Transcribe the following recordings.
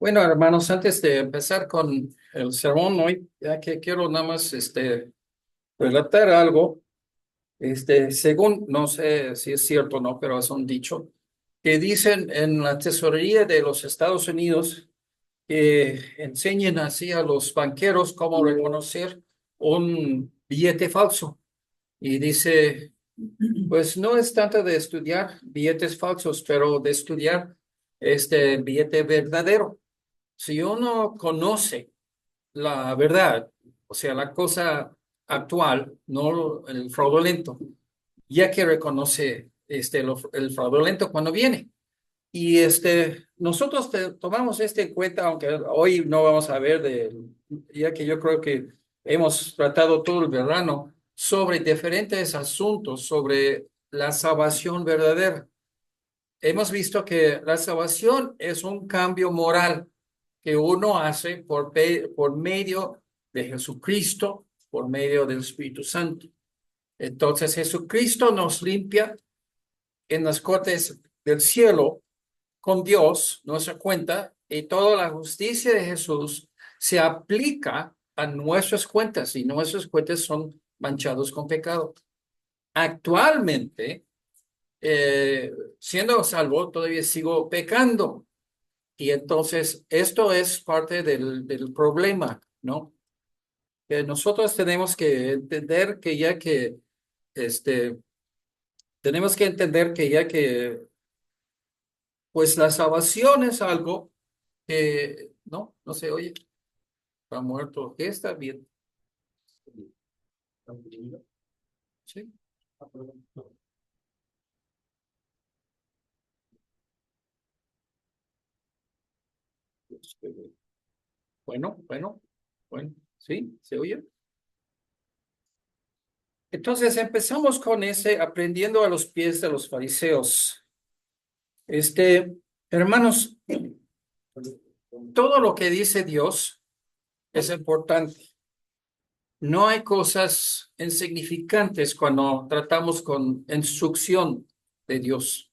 Bueno, hermanos, antes de empezar con el sermón hoy, ya que quiero nada más relatar algo, según, no sé si es cierto o no, pero es un dicho, que dicen en la tesorería de los Estados Unidos que enseñen así a los banqueros cómo reconocer un billete falso. Y dice, pues no es tanto de estudiar billetes falsos, pero de estudiar este billete verdadero. Si uno conoce la verdad, o sea, la cosa actual, no el fraudulento, ya que reconoce el fraudulento cuando viene. Y nosotros tomamos en cuenta, aunque hoy no vamos a ver ya que yo creo que hemos tratado todo el verano sobre diferentes asuntos sobre la salvación verdadera. Hemos visto que la salvación es un cambio moral que uno hace por medio de Jesucristo, por medio del Espíritu Santo. Entonces Jesucristo nos limpia en las cortes del cielo con Dios, nos da cuenta, y toda la justicia de Jesús se aplica a nuestras cuentas y nuestras cuentas son manchados con pecado. Actualmente, siendo salvo, todavía sigo pecando. Y entonces esto es parte del problema, ¿no? Que nosotros tenemos que entender que este, tenemos que entender que pues la salvación es algo que, no, no se oye, está muerto, ¿qué está bien? Sí. Bueno, bueno, bueno, sí, se oye. Entonces empezamos con aprendiendo a los pies de los fariseos. Hermanos, todo lo que dice Dios es importante. No hay cosas insignificantes cuando tratamos con instrucción de Dios.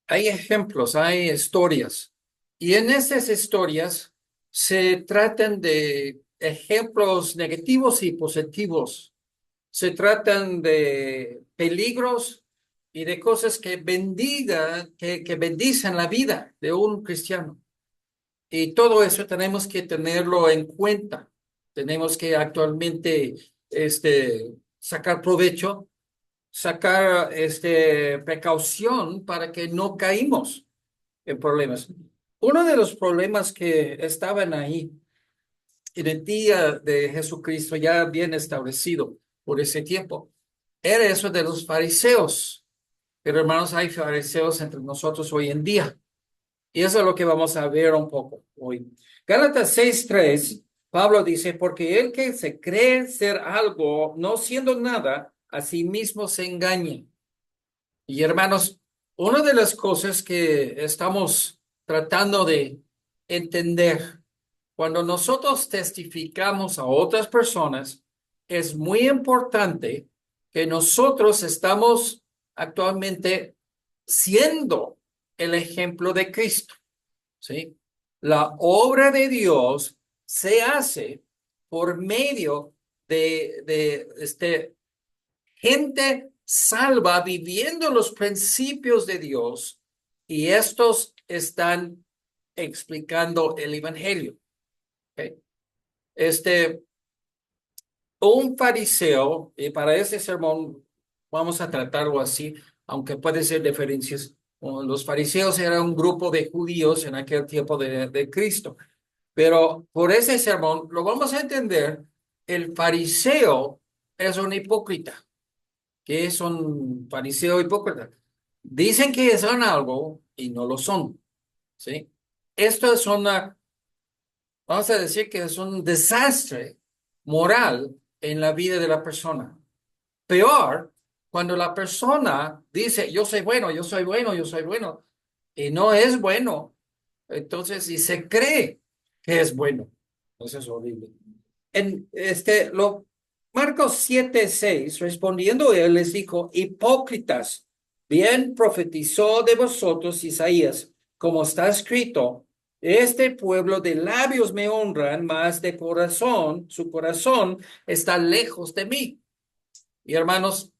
Hay ejemplos, hay historias. Y en esas historias se tratan de ejemplos negativos y positivos. Se tratan de peligros y de cosas que bendicen la vida de un cristiano. Y todo eso tenemos que tenerlo en cuenta. Tenemos que actualmente sacar provecho, sacar precaución para que no caímos en problemas. Uno de los problemas que estaban ahí en el día de Jesucristo, ya bien establecido por ese tiempo, era eso de los fariseos. Pero hermanos, hay fariseos entre nosotros hoy en día. Y eso es lo que vamos a ver un poco hoy. Gálatas 6:3, Pablo dice, porque el que se cree ser algo, no siendo nada, a sí mismo se engaña. Y hermanos, una de las cosas que estamos tratando de entender cuando nosotros testificamos a otras personas, es muy importante que nosotros estamos actualmente siendo el ejemplo de Cristo. ¿Sí? La obra de Dios se hace por medio de gente salva viviendo los principios de Dios y estos están explicando el evangelio. ¿Ok? Este, un fariseo, y para este sermón vamos a tratarlo así, aunque puede ser diferencias. Los fariseos eran un grupo de judíos en aquel tiempo de Cristo. Pero por ese sermón lo vamos a entender, el fariseo es un hipócrita. ¿Qué es un fariseo hipócrita? Dicen que son algo y no lo son, ¿sí? Esto es vamos a decir que es un desastre moral en la vida de la persona. Peor, cuando la persona dice, yo soy bueno, yo soy bueno, yo soy bueno, y no es bueno, entonces, y se cree que es bueno. Eso es horrible. Marcos 7:6, respondiendo él les dijo, hipócritas, bien profetizó de vosotros Isaías, como está escrito. Este pueblo de labios me honran, mas de corazón, su corazón está lejos de mí. Y hermanos,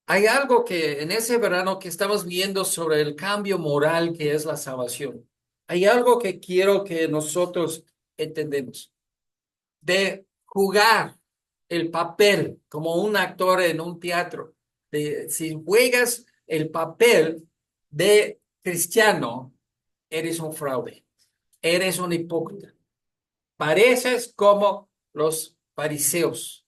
hay algo que en ese verano que estamos viendo sobre el cambio moral que es la salvación. Hay algo que quiero que nosotros entendemos. De jugar el papel como un actor en un teatro. Si juegas el papel de cristiano, eres un fraude, eres un hipócrita. Pareces como los fariseos.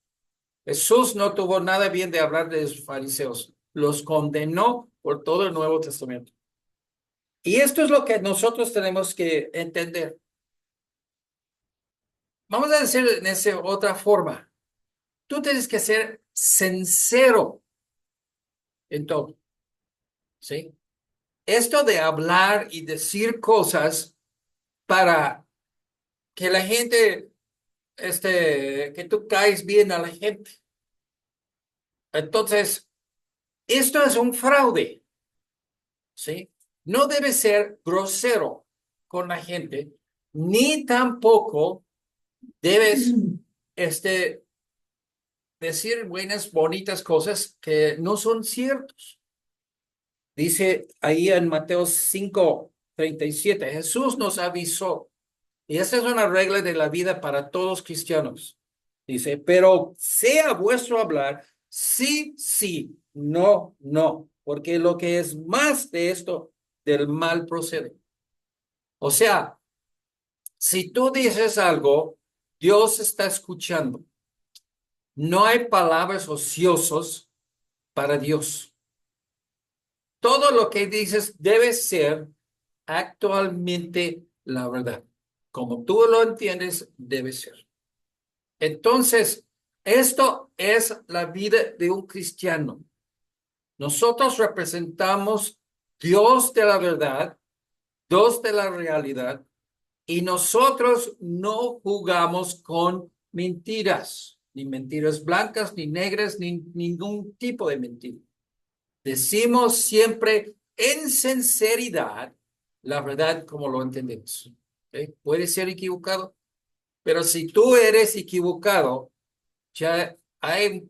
Jesús no tuvo nada bien de hablar de los fariseos. Los condenó por todo el Nuevo Testamento. Y esto es lo que nosotros tenemos que entender. Vamos a decir en esa otra forma. Tú tienes que ser sincero en todo, ¿sí? Esto de hablar y decir cosas para que la gente, que tú caes bien a la gente. Entonces, esto es un fraude, ¿sí? No debe ser grosero con la gente, ni tampoco debes, decir buenas, bonitas cosas que no son ciertos. Dice ahí en Mateo 5:37, Jesús nos avisó, y esta es una regla de la vida para todos cristianos. Dice, pero sea vuestro hablar, sí, sí, no, no, porque lo que es más de esto, del mal procede. O sea, si tú dices algo, Dios está escuchando. No hay palabras ociosos para Dios. Todo lo que dices debe ser actualmente la verdad. Como tú lo entiendes, debe ser. Entonces, esto es la vida de un cristiano. Nosotros representamos Dios de la verdad, Dios de la realidad, y nosotros no jugamos con mentiras, ni mentiras blancas, ni negras, ni ningún tipo de mentira. Decimos siempre en sinceridad la verdad como lo entendemos. ¿Ok? Puede ser equivocado, pero si tú eres equivocado, ya hay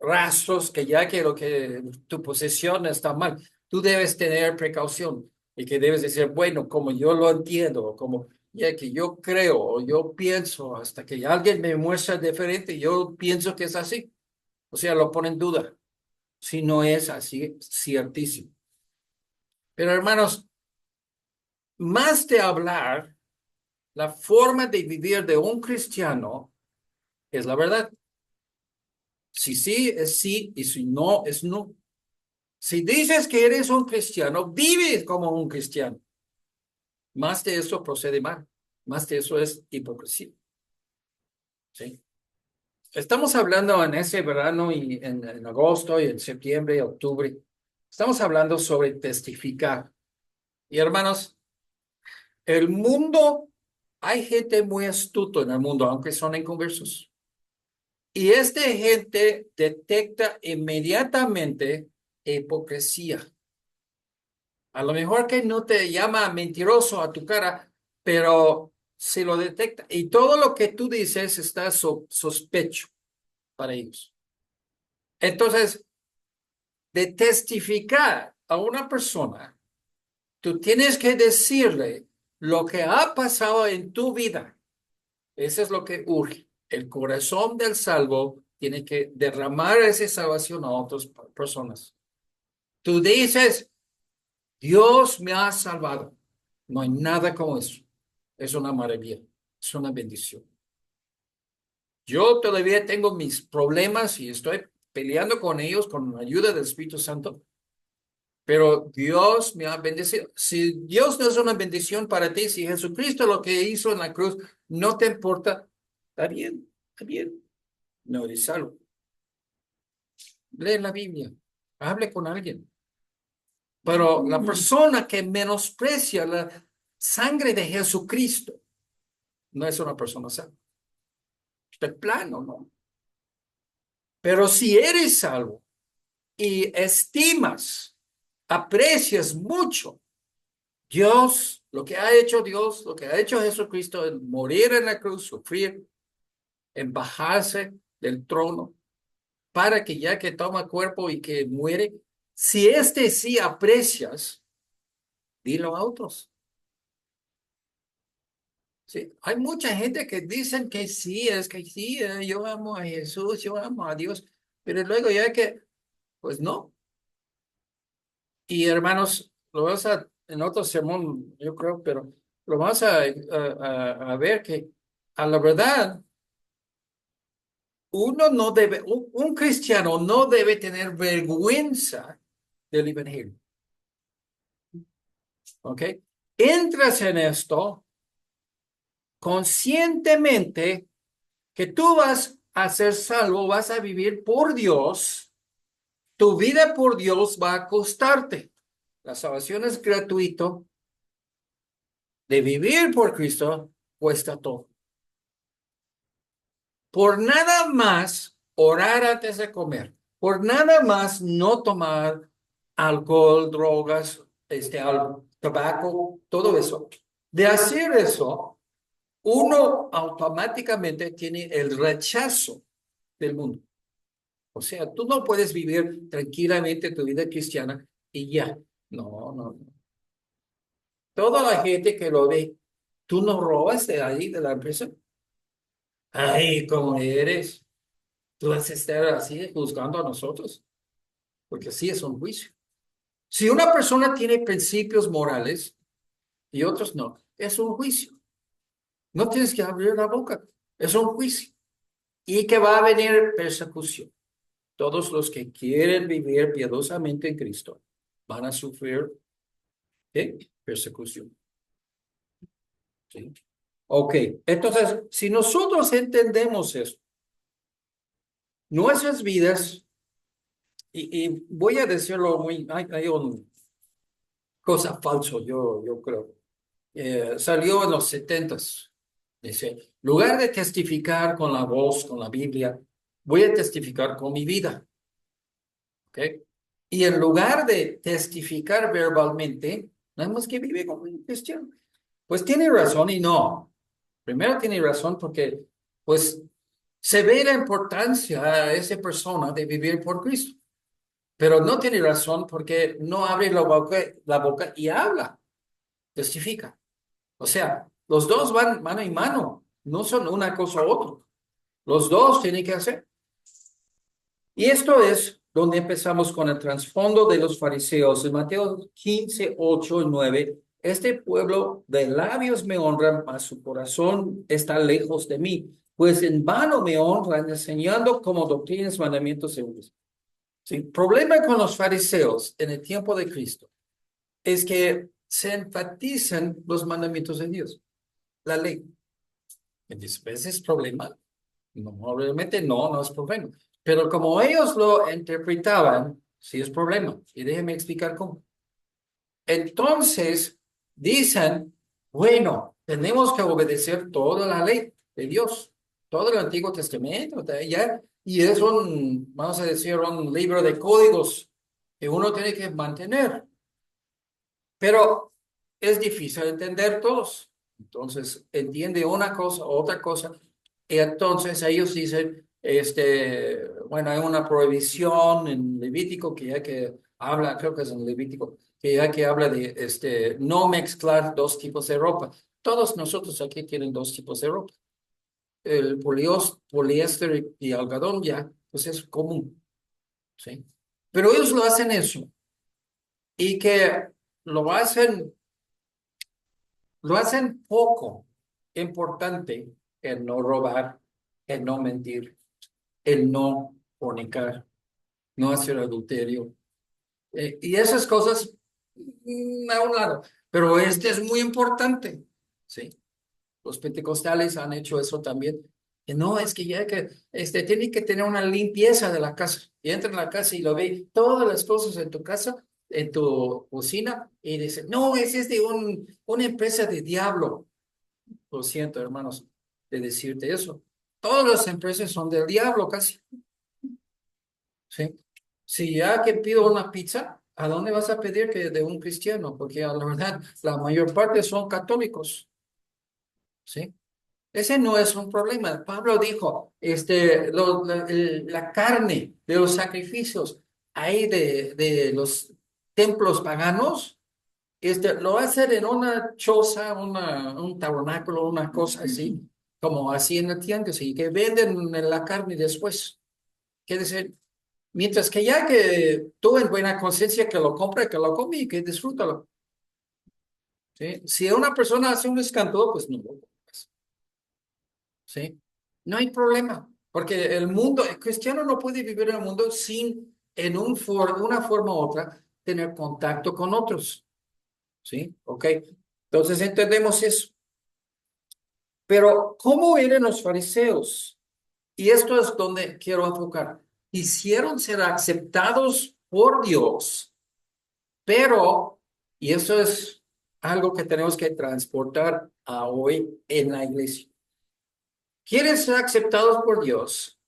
rastros que ya que lo que tu posesión está mal. Tú debes tener precaución y que debes decir, bueno, como yo lo entiendo, o como ya que yo creo o yo pienso, hasta que alguien me muestra diferente, yo pienso que es así. O sea, lo pone en duda. Si no es así, ciertísimo. Pero hermanos, más de hablar, la forma de vivir de un cristiano es la verdad. Si sí, es sí, y si no, es no. Si dices que eres un cristiano, vive como un cristiano. Más de eso procede mal. Más de eso es hipocresía. ¿Sí? Estamos hablando en ese verano y en agosto y en septiembre y octubre. Estamos hablando sobre testificar. Y hermanos, el mundo, hay gente muy astuto en el mundo, aunque son inconversos. Y esta gente detecta inmediatamente hipocresía. A lo mejor que no te llama mentiroso a tu cara, pero si lo detecta. Y todo lo que tú dices está sospecho para ellos. Entonces, de testificar a una persona, tú tienes que decirle lo que ha pasado en tu vida. Eso es lo que urge. El corazón del salvo tiene que derramar esa salvación a otras personas. Tú dices, Dios me ha salvado. No hay nada como eso. Es una maravilla. Es una bendición. Yo todavía tengo mis problemas y estoy peleando con ellos con la ayuda del Espíritu Santo, pero Dios me ha bendecido. Si Dios no es una bendición para ti, si Jesucristo lo que hizo en la cruz no te importa, está bien, está bien. No eres salvo. Lee la Biblia, hable con alguien. Pero la persona que menosprecia la sangre de Jesucristo no es una persona salva. De plano, ¿no? Pero si eres salvo y estimas, aprecias mucho, Dios lo que ha hecho Dios, lo que ha hecho Jesucristo en morir en la cruz, sufrir, en bajarse del trono, para que ya que toma cuerpo y que muere, si este sí aprecias, dilo a otros. Sí, hay mucha gente que dicen que sí, es que sí, yo amo a Jesús, yo amo a Dios, pero luego ya que, pues no. Y hermanos, lo vas a, en otro sermón, yo creo, pero lo vas a ver que a la verdad, uno no debe, un cristiano no debe tener vergüenza del evangelio, ¿ok? Entras en esto conscientemente que tú vas a ser salvo, vas a vivir por Dios, tu vida por Dios va a costarte. La salvación es gratuito, de vivir por Cristo cuesta todo. Por nada más orar antes de comer, por nada más no tomar alcohol, drogas, tabaco, todo eso. De hacer eso, uno automáticamente tiene el rechazo del mundo. O sea, tú no puedes vivir tranquilamente tu vida cristiana y ya. No, no, no. Toda la gente que lo ve, tú no robas de ahí, de la empresa. Ay, ¿cómo eres? Tú vas a estar así juzgando a nosotros, porque sí es un juicio. Si una persona tiene principios morales y otros no, es un juicio. No tienes que abrir la boca, es un juicio. Y que va a venir persecución. Todos los que quieren vivir piadosamente en Cristo van a sufrir, ¿qué? Persecución. ¿Sí? Ok, entonces, si nosotros entendemos eso, nuestras vidas, y voy a decirlo muy, hay un cosa falso, yo creo. Salió en los setentas. Dice, lugar de testificar con la voz, con la Biblia, voy a testificar con mi vida. ¿Ok? Y en lugar de testificar verbalmente, nada más que vive como un cristiano. Pues tiene razón y no. Primero tiene razón porque, pues, se ve la importancia a esa persona de vivir por Cristo. Pero no tiene razón porque no abre la boca y habla, testifica. O sea, los dos van mano en mano, no son una cosa u otra. Los dos tienen que hacer. Y esto es donde empezamos con el trasfondo de los fariseos. En Mateo 15, 8 y 9, este pueblo de labios me honran, mas su corazón está lejos de mí, pues en vano me honran enseñando como doctrinas, mandamientos seguros. Sí, el problema con los fariseos en el tiempo de Cristo es que se enfatizan los mandamientos de Dios, la ley. Entonces, ¿ese es problema? No, obviamente no, no es problema. Pero como ellos lo interpretaban, sí es problema. Y déjenme explicar cómo. Entonces, dicen, bueno, tenemos que obedecer toda la ley de Dios, todo el Antiguo Testamento, ya, y es un, vamos a decir, un libro de códigos que uno tiene que mantener. Pero es difícil entender todos. Entonces, entiende una cosa, otra cosa. Y entonces ellos dicen, bueno, hay una prohibición en Levítico que ya que habla, creo que es en Levítico, que ya que habla de no mezclar dos tipos de ropa. Todos nosotros aquí tienen dos tipos de ropa. El poliéster y algodón ya, pues es común, ¿sí? Pero ellos lo hacen eso y que lo hacen Lo hacen poco importante el no robar, el no mentir, el no fornicar, no hacer adulterio. Y esas cosas a un lado. Pero este es muy importante. Sí. Los pentecostales han hecho eso también. Que no, es que ya que tiene que tener una limpieza de la casa. Y entra en la casa y lo ve todas las cosas en tu casa, en tu cocina, y dice, no, ese es de una empresa de diablo. Lo siento, hermanos, de decirte eso. Todas las empresas son del diablo casi, ¿sí? Si ya que pido una pizza, ¿A dónde vas a pedir que de un cristiano? Porque a la verdad, la mayor parte son católicos, ¿sí? Ese no es un problema. Pablo dijo, la carne de los sacrificios ahí de los templos paganos, lo va a hacer en una choza, un tabernáculo, una cosa así, como así en el tianguis, y que venden la carne después. Quiere decir, mientras que ya que tú en buena conciencia que lo compre, que lo come y que disfrútalo. ¿Sí? Si una persona hace un escándalo, pues no lo compras. ¿Sí? No hay problema, porque el cristiano no puede vivir en el mundo sin, una forma u otra, tener contacto con otros. ¿Sí? ¿Ok? Entonces entendemos eso. Pero, ¿cómo eran los fariseos? Y esto es donde quiero enfocar. Quisieron ser aceptados por Dios, pero, y eso es algo que tenemos que transportar a hoy en la iglesia. Quieren ser aceptados por Dios,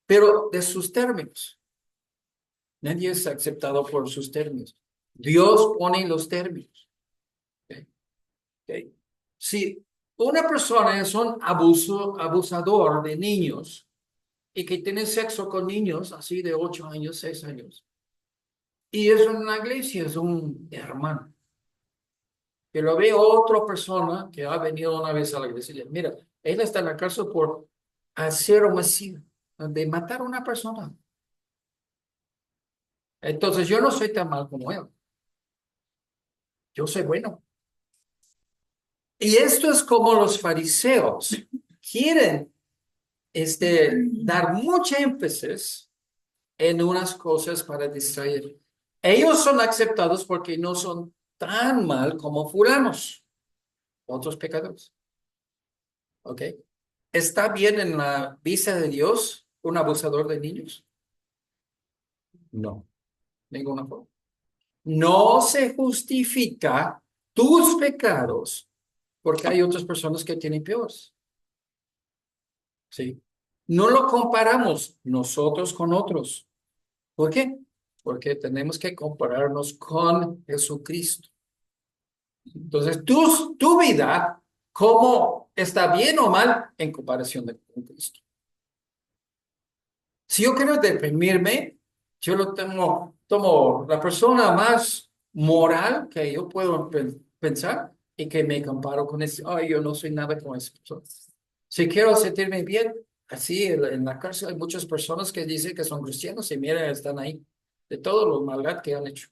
pero de sus términos. Nadie es aceptado por sus términos. Dios pone los términos. ¿Ok? ¿Ok? Si una persona es un abusador de niños y que tiene sexo con niños así de 8 años, 6 años, y es en la iglesia, es un hermano, que lo ve otra persona que ha venido una vez a la iglesia y le dice, mira, él está en la cárcel por hacer homicidio, de matar a una persona. Entonces yo no soy tan mal como él, yo soy bueno. Y esto es como los fariseos quieren dar mucha énfasis en unas cosas para distraer. Ellos son aceptados porque no son tan mal como fulanos, otros pecadores. ¿Ok? ¿Está bien en la vista de Dios un abusador de niños? No, ninguna forma. No se justifica tus pecados porque hay otras personas que tienen peores. ¿Sí? No lo comparamos nosotros con otros. ¿Por qué? Porque tenemos que compararnos con Jesucristo. Entonces, tu vida, ¿cómo está bien o mal en comparación con Cristo? Si yo quiero deprimirme, yo tomo la persona más moral que yo puedo pensar y que me comparo con ese. Ay, yo no soy nada con esa persona. Si quiero sentirme bien, así en la cárcel hay muchas personas que dicen que son cristianos y mira, están ahí, de todo lo maldad que han hecho.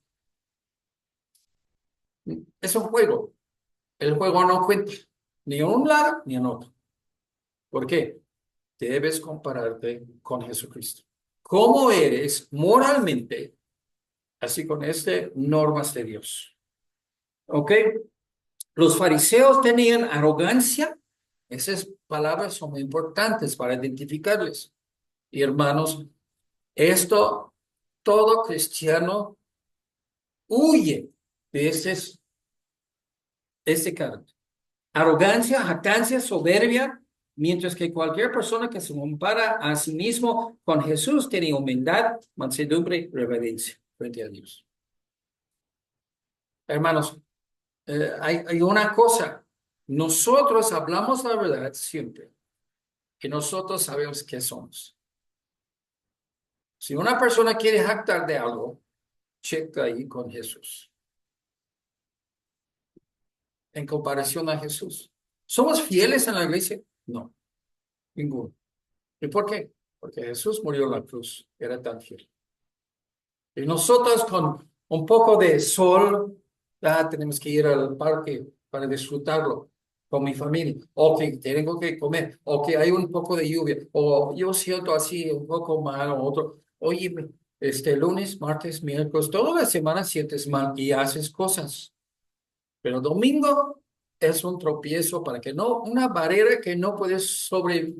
Es un juego. El juego no cuenta ni en un lado ni en otro. ¿Por qué? Debes compararte con Jesucristo. ¿Cómo eres moralmente? Así con normas de Dios. ¿Ok? Los fariseos tenían arrogancia. Esas palabras son muy importantes para identificarles. Y hermanos, esto, todo cristiano huye de ese carácter. Arrogancia, jactancia, soberbia, mientras que cualquier persona que se compara a sí mismo con Jesús tiene humildad, mansedumbre, reverencia frente a Dios. Hermanos, hay una cosa, nosotros hablamos la verdad siempre, que nosotros sabemos qué somos. Si una persona quiere jactar de algo, checa ahí con Jesús, en comparación a Jesús. ¿Somos fieles en la iglesia? No, ninguno. ¿Y por qué? Porque Jesús murió en la cruz, era tan fiel. Y nosotros con un poco de sol, tenemos que ir al parque para disfrutarlo con mi familia, o que tengo que comer, o que hay un poco de lluvia, o yo siento así un poco mal, o otro. Oye, lunes, martes, miércoles, toda la semana sientes mal y haces cosas. Pero domingo es un tropiezo para que no, una barrera que no puedes sobrepasar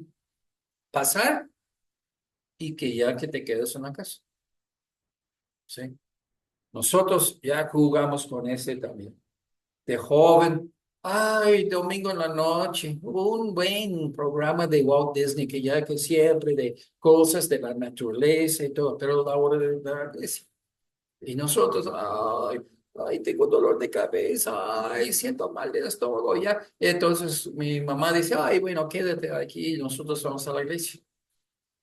y que ya que te quedes en la casa. ¿Sí? Nosotros ya jugamos con ese también. De joven, ay, domingo en la noche, un buen programa de Walt Disney que ya que siempre de cosas de la naturaleza y todo, pero la hora de la iglesia. Y nosotros, ay, tengo dolor de cabeza, ay, siento mal del estómago, ya. Entonces mi mamá dice, ay, bueno, quédate aquí y nosotros vamos a la iglesia.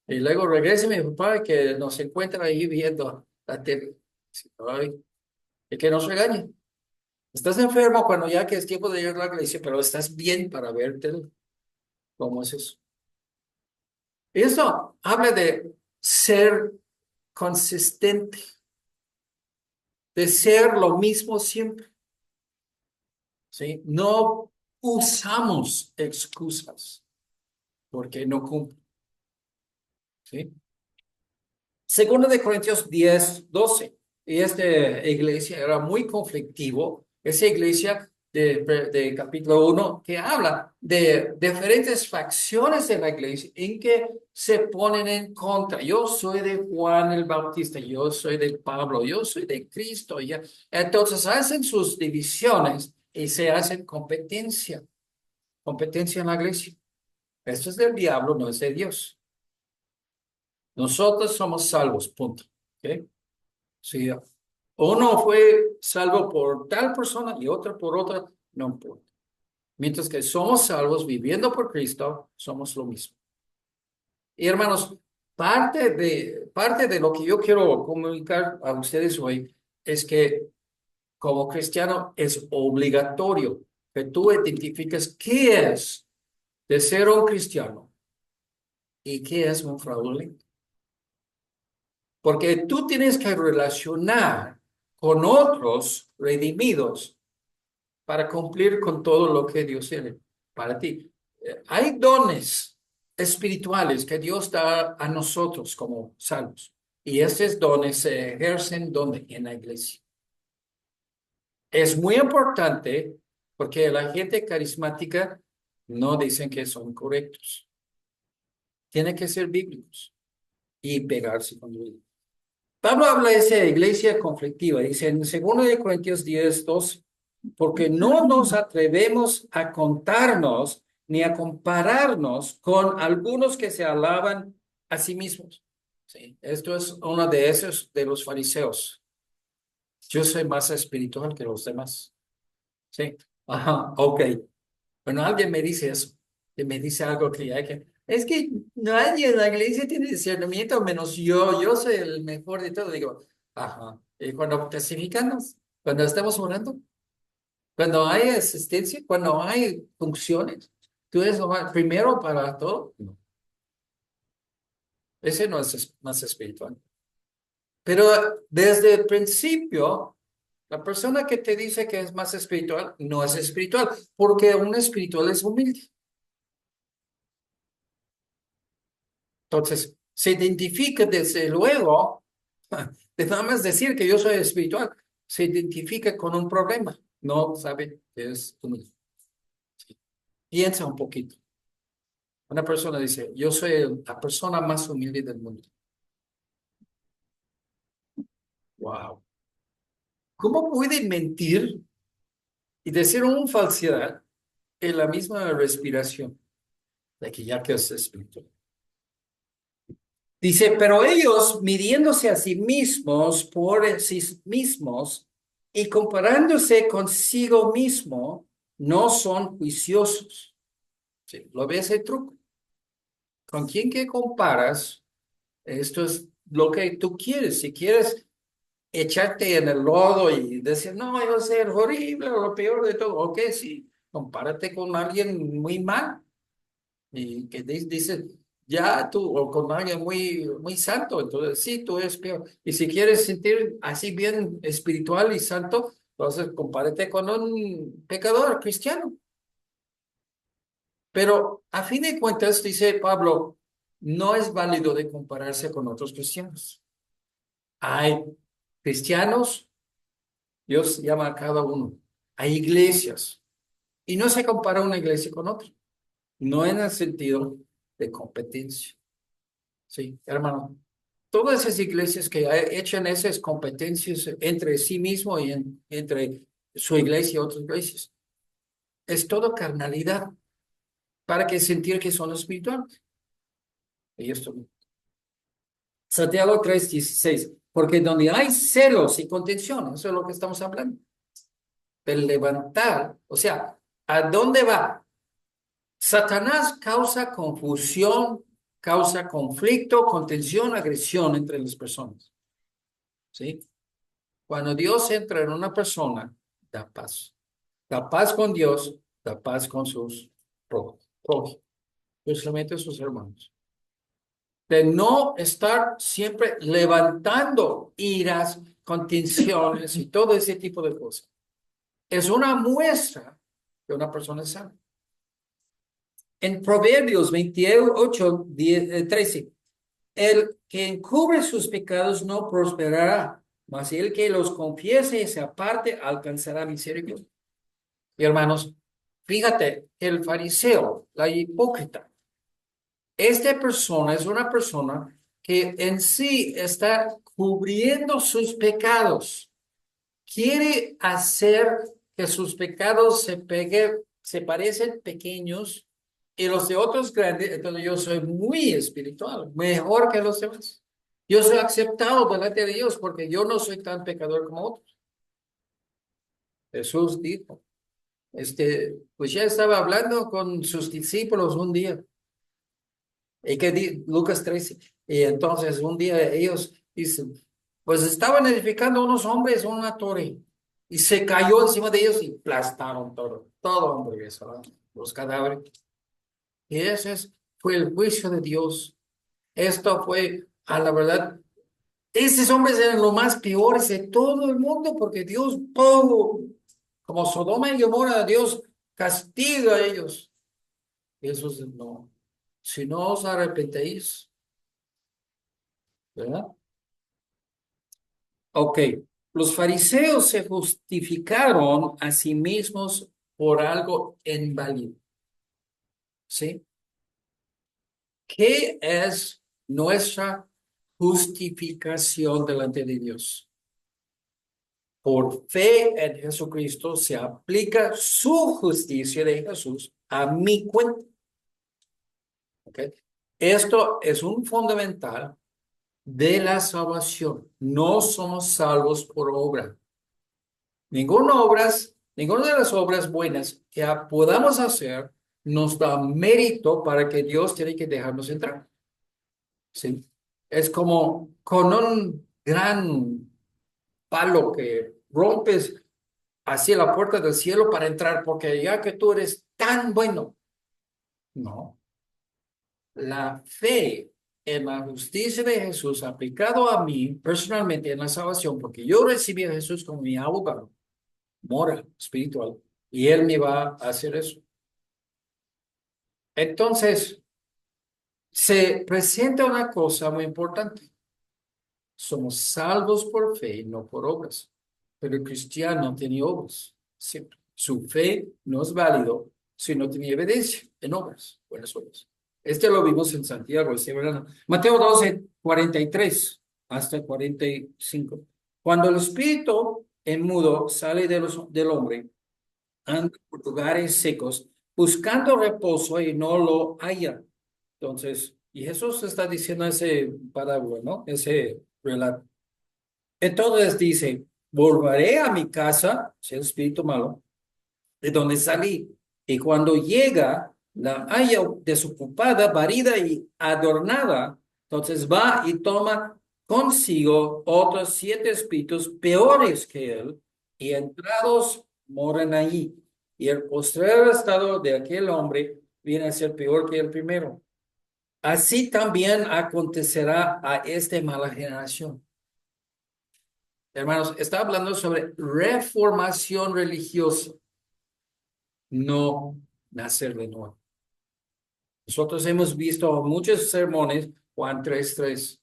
Y luego regresa mi papá que nos encuentra ahí viendo la tele. Dice, ay, y que nos regañe. Estás enfermo cuando ya que es tiempo de ir a la iglesia, pero estás bien para verte. ¿Cómo es eso? Eso habla de ser consistente, de ser lo mismo siempre, ¿sí? No usamos excusas porque no cumplen, ¿sí? Segundo de Corintios 10:12. Y esta iglesia era muy conflictivo. Esa iglesia de capítulo 1 que habla de diferentes facciones de la iglesia en que se ponen en contra. Yo soy de Juan el Bautista, yo soy de Pablo, yo soy de Cristo. Ya. Entonces hacen sus divisiones y se hacen competencia. Competencia en la iglesia. Esto es del diablo, no es de Dios. Nosotros somos salvos, punto. ¿Ok? Si uno fue salvo por tal persona y otra por otra, no importa. Mientras que somos salvos viviendo por Cristo, somos lo mismo. Y hermanos, parte de lo que yo quiero comunicar a ustedes hoy es que como cristiano es obligatorio que tú identifiques qué es de ser un cristiano y qué es un fraudulento. Porque tú tienes que relacionar con otros redimidos para cumplir con todo lo que Dios tiene para ti. Hay dones espirituales que Dios da a nosotros como salvos. Y esos dones se ejercen donde en la iglesia. Es muy importante porque la gente carismática no dicen que son correctos. Tienen que ser bíblicos y pegarse con Dios. Pablo habla de esa iglesia conflictiva, dice en 2 Corintios 10:2, porque no nos atrevemos a contarnos ni a compararnos con algunos que se alaban a sí mismos. Sí, esto es uno de esos de los fariseos. Yo soy más espiritual que los demás. Sí, ajá, ok. Bueno, alguien me dice eso, que me dice algo que hay que... Es que nadie en la iglesia tiene discernimiento menos yo. Yo soy el mejor de todo. Digo, ajá. Y cuando testificamos, cuando estamos orando, cuando hay asistencia, cuando hay funciones, tú eres lo primero para todo. No, ese no es más espiritual. Pero desde el principio, la persona que te dice que es más espiritual no es espiritual, porque un espiritual es humilde. Entonces, se identifica desde luego, de nada más decir que yo soy espiritual, se identifica con un problema, no sabe que es humilde. Piensa un poquito. Una persona dice, yo soy la persona más humilde del mundo. Wow. ¿Cómo puede mentir y decir una falsedad en la misma respiración de que ya que es espiritual? Dice, pero ellos midiéndose a sí mismos por sí mismos y comparándose consigo mismo, no son juiciosos. Sí, ¿lo ves el truco? ¿Con quién que comparas? Esto es lo que tú quieres. Si quieres echarte en el lodo y decir, no, yo soy el horrible, lo peor de todo, ok, sí, compárate con alguien muy mal y que dice, ya tú, o con alguien muy santo, entonces sí, tú eres peor. Y si quieres sentir así bien espiritual y santo, entonces compárate con un pecador cristiano. Pero a fin de cuentas, dice Pablo, no es válido de compararse con otros cristianos. Hay cristianos, Dios llama a cada uno. Hay iglesias. Y no se compara una iglesia con otra. No en el sentido de competencia. Sí, hermano. Todas esas iglesias que echan esas competencias entre sí mismo y entre su iglesia y otras iglesias, es todo carnalidad para que sentir que son espirituales. Y esto no. Santiago 3:16. Porque donde hay celos y contención, eso es lo que estamos hablando. El levantar, o sea, ¿a dónde va? Satanás causa confusión, causa conflicto, contención, agresión entre las personas. ¿Sí? Cuando Dios entra en una persona, da paz. Da paz con Dios, da paz con sus prójimos, especialmente sus hermanos. De no estar siempre levantando iras, contenciones y todo ese tipo de cosas. Es una muestra de una persona sana. En Proverbios 28, 13, el que encubre sus pecados no prosperará, mas el que los confiese y se aparte alcanzará misericordia. Y hermanos, fíjate, el fariseo, la hipócrita, esta persona es una persona que en sí está cubriendo sus pecados. Quiere hacer que sus pecados se parecen pequeños y los de otros grandes. Entonces yo soy muy espiritual, mejor que los demás. Yo soy aceptado delante de Dios porque yo no soy tan pecador como otros. Jesús dijo, pues ya estaba hablando con sus discípulos un día. Y que Lucas 13. Y entonces un día ellos dicen, pues estaban edificando unos hombres una torre y se cayó encima de ellos y aplastaron todo hombre, eso, ¿no? Los cadáveres. Y fue el juicio de Dios. Esto fue, a la verdad, esos hombres eran los más peores de todo el mundo porque Dios, todo, como Sodoma y Gomorra, Dios castiga a ellos. Eso no. Si no os arrepentéis, ¿verdad? Ok, los fariseos se justificaron a sí mismos por algo inválido, ¿sí? ¿Qué es nuestra justificación delante de Dios? Por fe en Jesucristo se aplica su justicia de Jesús a mi cuenta, ¿ok? Esto es un fundamental de la salvación. No somos salvos por obra. Ninguna de las obras buenas que podamos hacer nos da mérito para que Dios tiene que dejarnos entrar. ¿Sí? Es como con un gran palo que rompes hacia la puerta del cielo para entrar, porque ya que tú eres tan bueno. No, la fe en la justicia de Jesús aplicado a mí personalmente en la salvación, porque yo recibí a Jesús como mi abogado moral, espiritual, y Él me va a hacer eso. Entonces, se presenta una cosa muy importante. Somos salvos por fe, no por obras. Pero el cristiano tiene obras. Siempre. Su fe no es válido si no tiene evidencia en obras, buenas obras. Este lo vimos en Santiago, Mateo 12, 43 hasta 45. Cuando el espíritu enmudo sale del hombre, anda por lugares secos, buscando reposo y no lo halla. Entonces, y Jesús está diciendo ese parábola, ¿no? Ese relato. Entonces dice, volveré a mi casa, si el espíritu malo, de donde salí. Y cuando llega, la halla desocupada, varida y adornada. Entonces va y toma consigo otros 7 espíritus peores que él, y entrados moran allí. Y el postrer estado de aquel hombre viene a ser peor que el primero. Así también acontecerá a esta mala generación. Hermanos, está hablando sobre reformación religiosa, no nacer de nuevo. Nosotros hemos visto muchos sermones, Juan 3:3,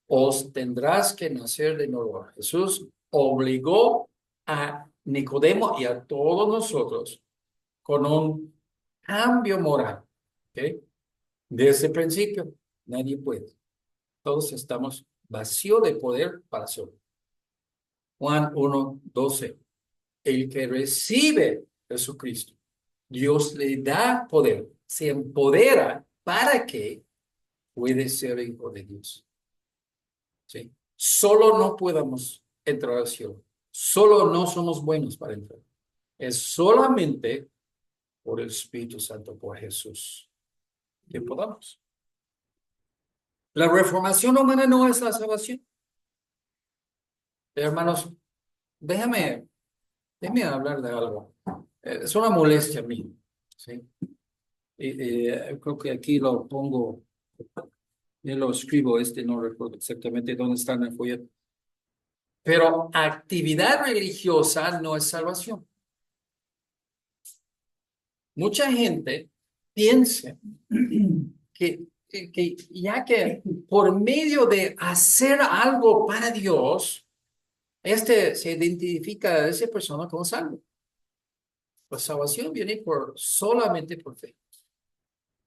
os tendrás que nacer de nuevo. Jesús obligó a Nicodemo y a todos nosotros con un cambio moral. ¿Ok? Desde el principio, nadie puede. Todos estamos vacíos de poder para hacerlo. Juan 1:12. El que recibe a Jesucristo, Dios le da poder, se empodera para que puede ser hijo de Dios. ¿Sí? solo no podamos entrar al cielo. Solo no somos buenos para entrar. Es solamente por el Espíritu Santo, por Jesús, que podamos. La reformación humana no es la salvación. Hermanos, déjame hablar de algo. Es una molestia a mí, ¿sí? Creo que aquí lo pongo, yo lo escribo, no recuerdo exactamente dónde está en el folleto. Pero actividad religiosa no es salvación. Mucha gente piensa que ya que por medio de hacer algo para Dios, se identifica a esa persona como salvo. La salvación viene solamente por fe,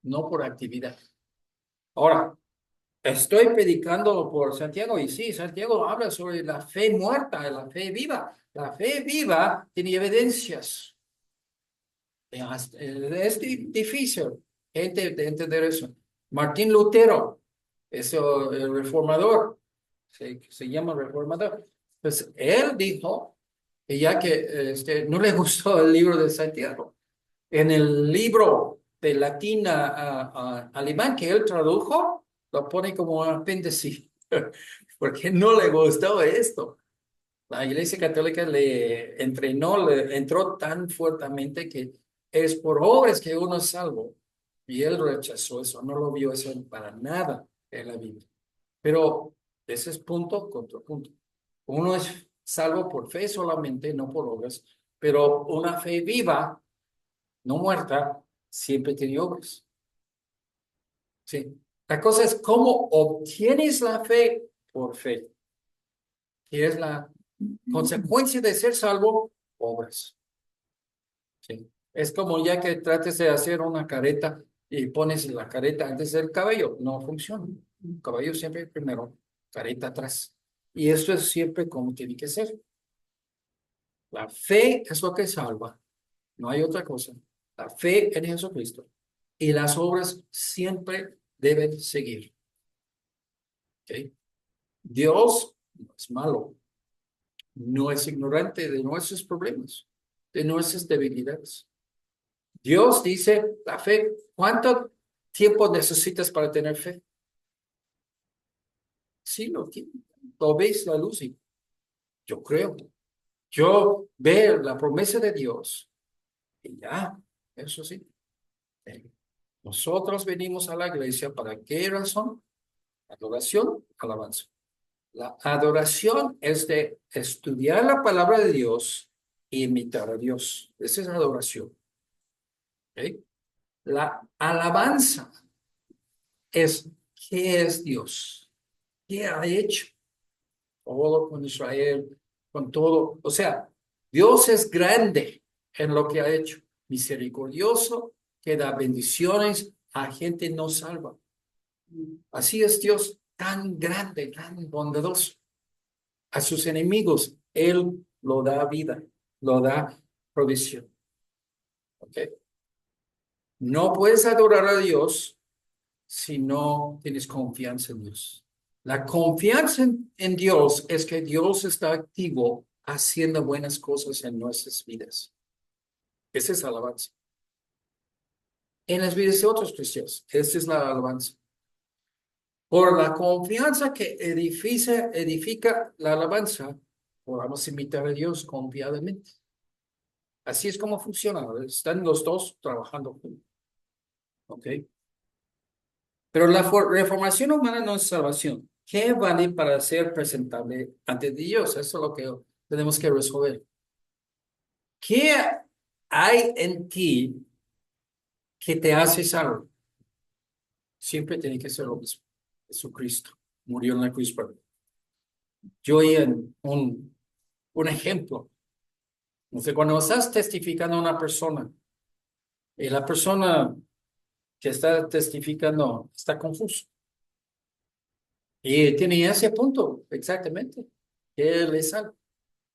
no por actividad. Ahora, estoy predicando por Santiago y sí, Santiago habla sobre la fe muerta, la fe viva. La fe viva tiene evidencias. Es difícil de entender eso. Martín Lutero, el reformador, se llama reformador. Pues él dijo que ya que no le gustó el libro de Santiago, en el libro de latín a alemán que él tradujo, lo pone como un apéndice, porque no le gustó esto. La Iglesia Católica entró tan fuertemente que es por obras que uno es salvo. Y él rechazó eso, no lo vio eso para nada en la Biblia. Pero ese es punto contra punto. Uno es salvo por fe solamente, no por obras, pero una fe viva, no muerta, siempre tiene obras. Sí. La cosa es cómo obtienes la fe por fe, que es la consecuencia de ser salvo, obras. Sí. Es como ya que trates de hacer una careta y pones la careta antes del cabello, no funciona. El caballo siempre primero, careta atrás. Y esto es siempre como tiene que ser. La fe es lo que salva, no hay otra cosa. La fe en Jesucristo. Y las obras siempre deben seguir. ¿Ok? Dios no es malo, no es ignorante de nuestros problemas, de nuestras debilidades. Dios dice, la fe, ¿cuánto tiempo necesitas para tener fe? Sí, lo ves la luz y yo creo. Yo veo la promesa de Dios y ya, eso sí. Nosotros venimos a la iglesia ¿para qué razón? Adoración, alabanza. La adoración es de estudiar la palabra de Dios e imitar a Dios. Esa es la adoración. ¿Ok? La alabanza es ¿qué es Dios? ¿Qué ha hecho? Todo con Israel, con todo. O sea, Dios es grande en lo que ha hecho. Misericordioso, que da bendiciones a gente no salva. Así es Dios, tan grande, tan bondadoso. A sus enemigos, Él lo da vida, lo da provisión. ¿Ok? No puedes adorar a Dios si no tienes confianza en Dios. La confianza en Dios es que Dios está activo haciendo buenas cosas en nuestras vidas. Esa es la alabanza. En las vidas de otros cristianos, esa es la alabanza. Por la confianza que edifica la alabanza, podamos imitar a Dios confiadamente. Así es como funciona. Están los dos trabajando juntos. ¿Ok? Pero la reformación humana no es salvación. ¿Qué vale para ser presentable ante Dios? Eso es lo que tenemos que resolver. ¿Qué hay en ti que te hace salvo? Siempre tiene que ser lo mismo. Jesucristo murió en la cruz por mí. Yo oí un ejemplo. No sé, cuando estás testificando a una persona y la persona que está testificando está confuso y tiene ese punto exactamente, que él es salvo.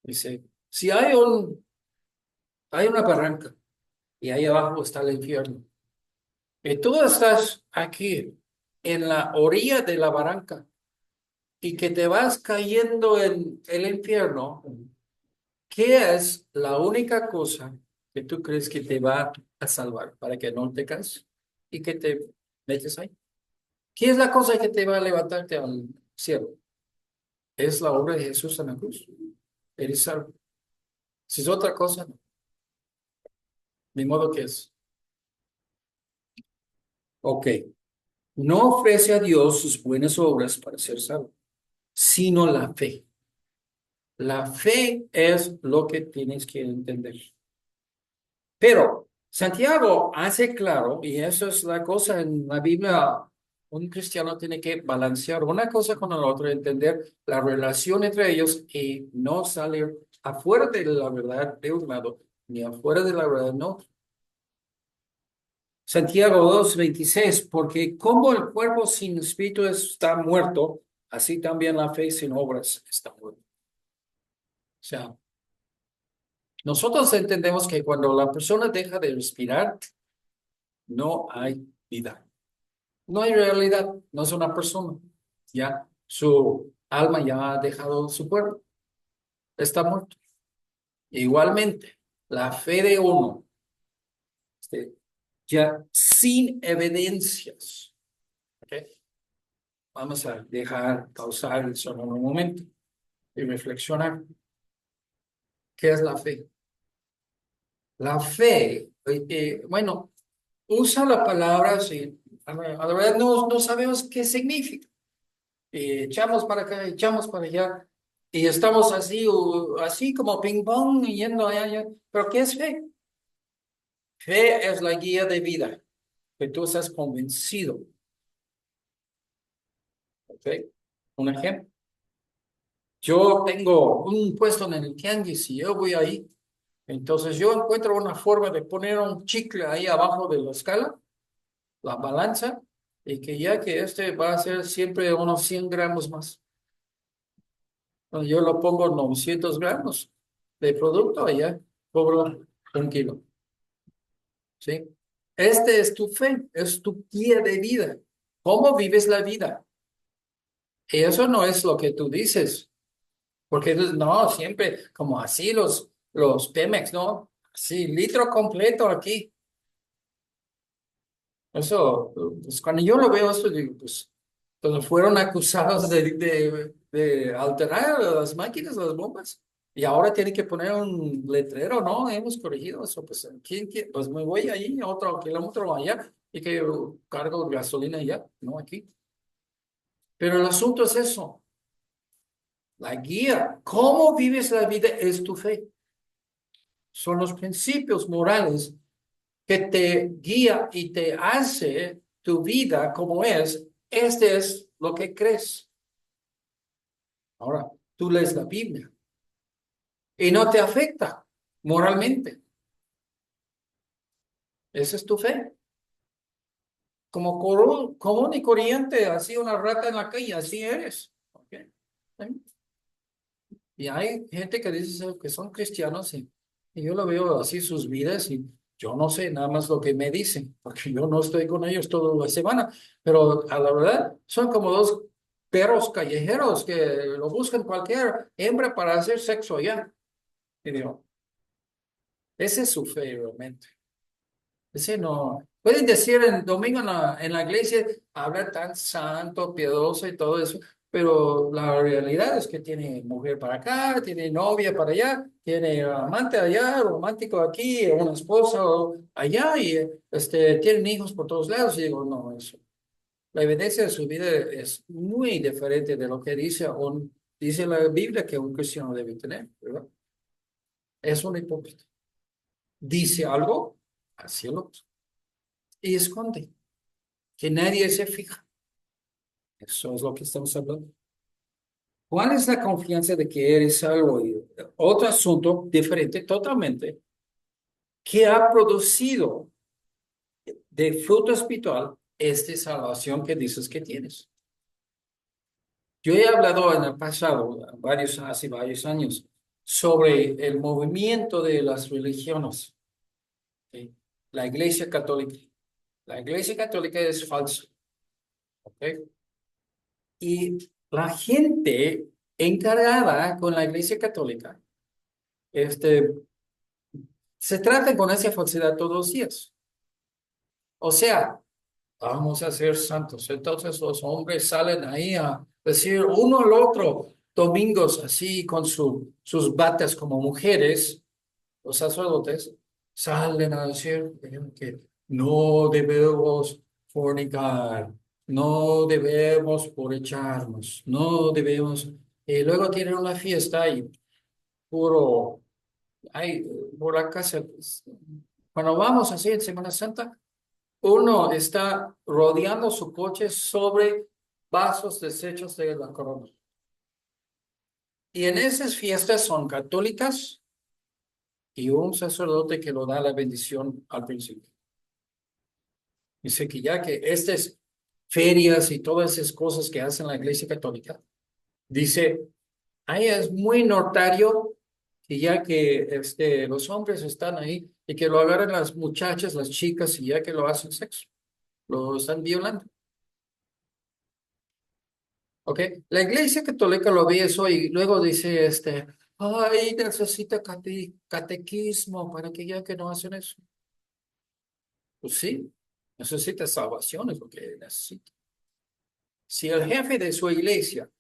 Dice, si hay una barranca y ahí abajo está el infierno, y tú estás aquí en la orilla de la barranca y que te vas cayendo en el infierno, ¿qué es la única cosa que tú crees que te va a salvar para que no te caes y que te metes ahí? ¿Qué es la cosa que te va a levantarte al cielo? Es la obra de Jesús en la cruz. Eres salvo. Si es otra cosa, no. Ni modo que es. Ok. No ofrece a Dios sus buenas obras para ser salvo, sino la fe. La fe es lo que tienes que entender. Pero Santiago hace claro, y eso es la cosa en la Biblia, un cristiano tiene que balancear una cosa con la otra, entender la relación entre ellos y no salir afuera de la verdad de un lado, ni afuera de la verdad no. Santiago 2:26, porque como el cuerpo sin espíritu está muerto, así también la fe sin obras está muerta. O sea, nosotros entendemos que cuando la persona deja de respirar, no hay vida. No hay realidad, no es una persona. Ya, su alma ya ha dejado su cuerpo, está muerto. Igualmente, la fe de uno, este, ya sin evidencias. ¿Ok? Vamos a dejar pausar el solo un momento y reflexionar. ¿Qué es la fe? La fe, bueno, usa la palabra, sí, a la verdad no sabemos qué significa. Echamos para acá, echamos para allá, y estamos así, así como ping pong, yendo allá, allá. ¿Pero qué es fe? Fe es la guía de vida, que tú estás convencido. ¿Ok? Un ejemplo. Yo tengo un puesto en el tianguis y yo voy ahí. Entonces yo encuentro una forma de poner un chicle ahí abajo de la escala, la balanza, y que ya que este va a ser siempre unos 100 gramos más. Cuando yo lo pongo 900 gramos de producto, allá cobro 1 kilo. ¿Sí? Este es tu fe, es tu guía de vida. ¿Cómo vives la vida? Y eso no es lo que tú dices, porque no, siempre como así los Pemex, ¿no? Sí, litro completo aquí. Eso, pues cuando yo lo veo, eso digo, pues fueron acusados de alterar las máquinas, las bombas, y ahora tienen que poner un letrero, ¿no? Hemos corregido eso, pues, Pues me voy ahí a otro kilómetro allá y que yo cargo gasolina allá, no aquí. Pero el asunto es eso, la guía, cómo vives la vida es tu fe, son los principios morales que te guía y te hace tu vida como es, este es lo que crees. Ahora, tú lees la Biblia y no te afecta moralmente. Esa es tu fe. Como común y corriente, así una rata en la calle, así eres. ¿Ok? Y hay gente que dice que son cristianos y yo lo veo así sus vidas y yo no sé nada más lo que me dicen, porque yo no estoy con ellos toda la semana, pero a la verdad son como dos perros callejeros que lo buscan cualquier hembra para hacer sexo allá. Y digo, ese es su fe realmente. Ese no. Pueden decir el domingo en la iglesia, habla tan santo, piadoso y todo eso, pero la realidad es que tiene mujer para acá, tiene novia para allá, tiene amante allá, romántico aquí, una esposa allá y tienen hijos por todos lados. Y digo, no, eso. La evidencia de su vida es muy diferente de lo que dice la Biblia que un cristiano debe tener, ¿verdad? Es un hipócrita. Dice algo, hacia el otro y esconde. Que nadie se fija. Eso es lo que estamos hablando. ¿Cuál es la confianza de que eres salvo? Y otro asunto diferente totalmente, que ha producido de fruto espiritual esta salvación que dices que tienes. Yo he hablado en el pasado, hace varios años, sobre el movimiento de las religiones, ¿ok? La Iglesia Católica. La Iglesia Católica es falsa, ¿ok? Y la gente encargada con la Iglesia Católica, este, se trata con esa falsedad todos los días. O sea, vamos a ser santos. Entonces los hombres salen ahí a decir uno al otro, domingos así con sus batas como mujeres, los sacerdotes, salen a decir que no debemos fornicar, no debemos borracharnos, no debemos. Y luego tienen una fiesta y puro, ay, por la casa. Cuando vamos así en Semana Santa, uno está rodeando su coche sobre vasos desechos de la corona. Y en esas fiestas son católicas y un sacerdote que lo da la bendición al principio. Dice que ya que estas ferias y todas esas cosas que hacen la Iglesia Católica, dice, ahí es muy notario que ya que los hombres están ahí y que lo agarran las muchachas, las chicas, y ya que lo hacen sexo, lo están violando. ¿Ok? La Iglesia Católica lo ve eso y luego dice, ay, necesita catequismo para que ya que no hacen eso. Pues sí, necesita salvación, es lo que necesita. Si el jefe de su iglesia,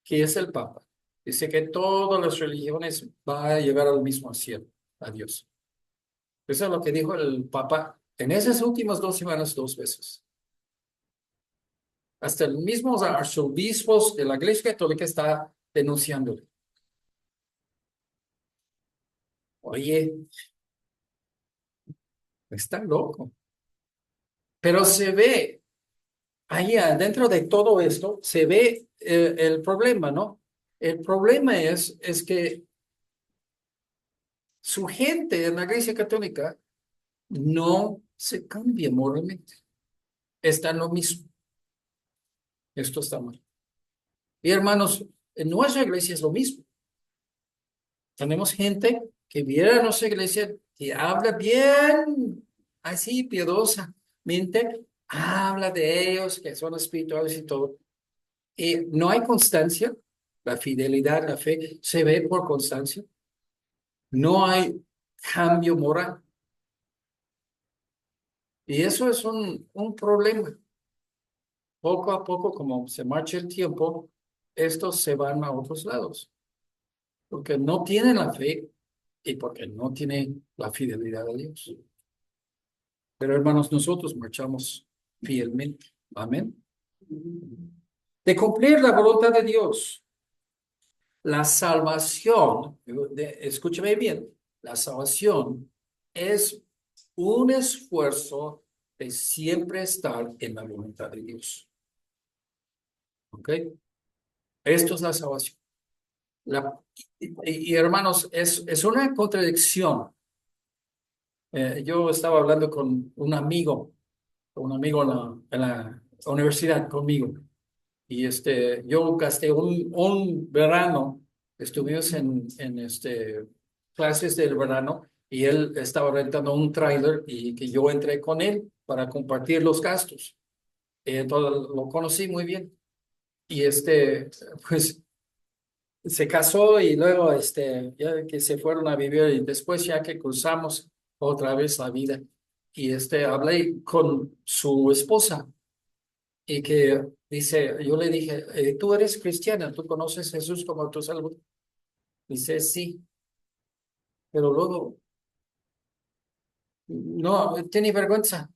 que es el Papa, dice que todas las religiones van a llegar al mismo cielo, a Dios. Eso es lo que dijo el Papa en esas últimas 2 semanas, 2 veces. Hasta el mismo arzobispo de la Iglesia Católica está denunciándole. Oye, está loco. Pero se ve, ahí adentro de todo esto, se ve el problema, ¿no? El problema es que su gente en la Iglesia Católica no se cambia moralmente. Está en lo mismo. Esto está mal. Y hermanos, en nuestra iglesia es lo mismo. Tenemos gente que viene a nuestra iglesia que habla bien, así piadosamente, habla de ellos que son espirituales y todo. Y no hay constancia, la fidelidad, la fe se ve por constancia. No hay cambio moral. Y eso es un problema. Poco a poco, como se marcha el tiempo, estos se van a otros lados, porque no tienen la fe y porque no tienen la fidelidad a Dios. Pero hermanos, nosotros marchamos fielmente. Amén. De cumplir la voluntad de Dios. La salvación, escúchame bien, la salvación es un esfuerzo de siempre estar en la voluntad de Dios. ¿Ok? Esto es la salvación. La, hermanos, es una contradicción. Yo estaba hablando con un amigo en la universidad conmigo, y yo gasté un verano, estuvimos en clases del verano, y él estaba rentando un tráiler y que yo entré con él para compartir los gastos. Entonces lo conocí muy bien. Y pues se casó y luego ya que se fueron a vivir y después ya que cruzamos otra vez la vida y hablé con su esposa y que dice, yo le dije, tú eres cristiana, tú conoces a Jesús como tu Salvador. Dice, sí, pero luego no, tiene vergüenza.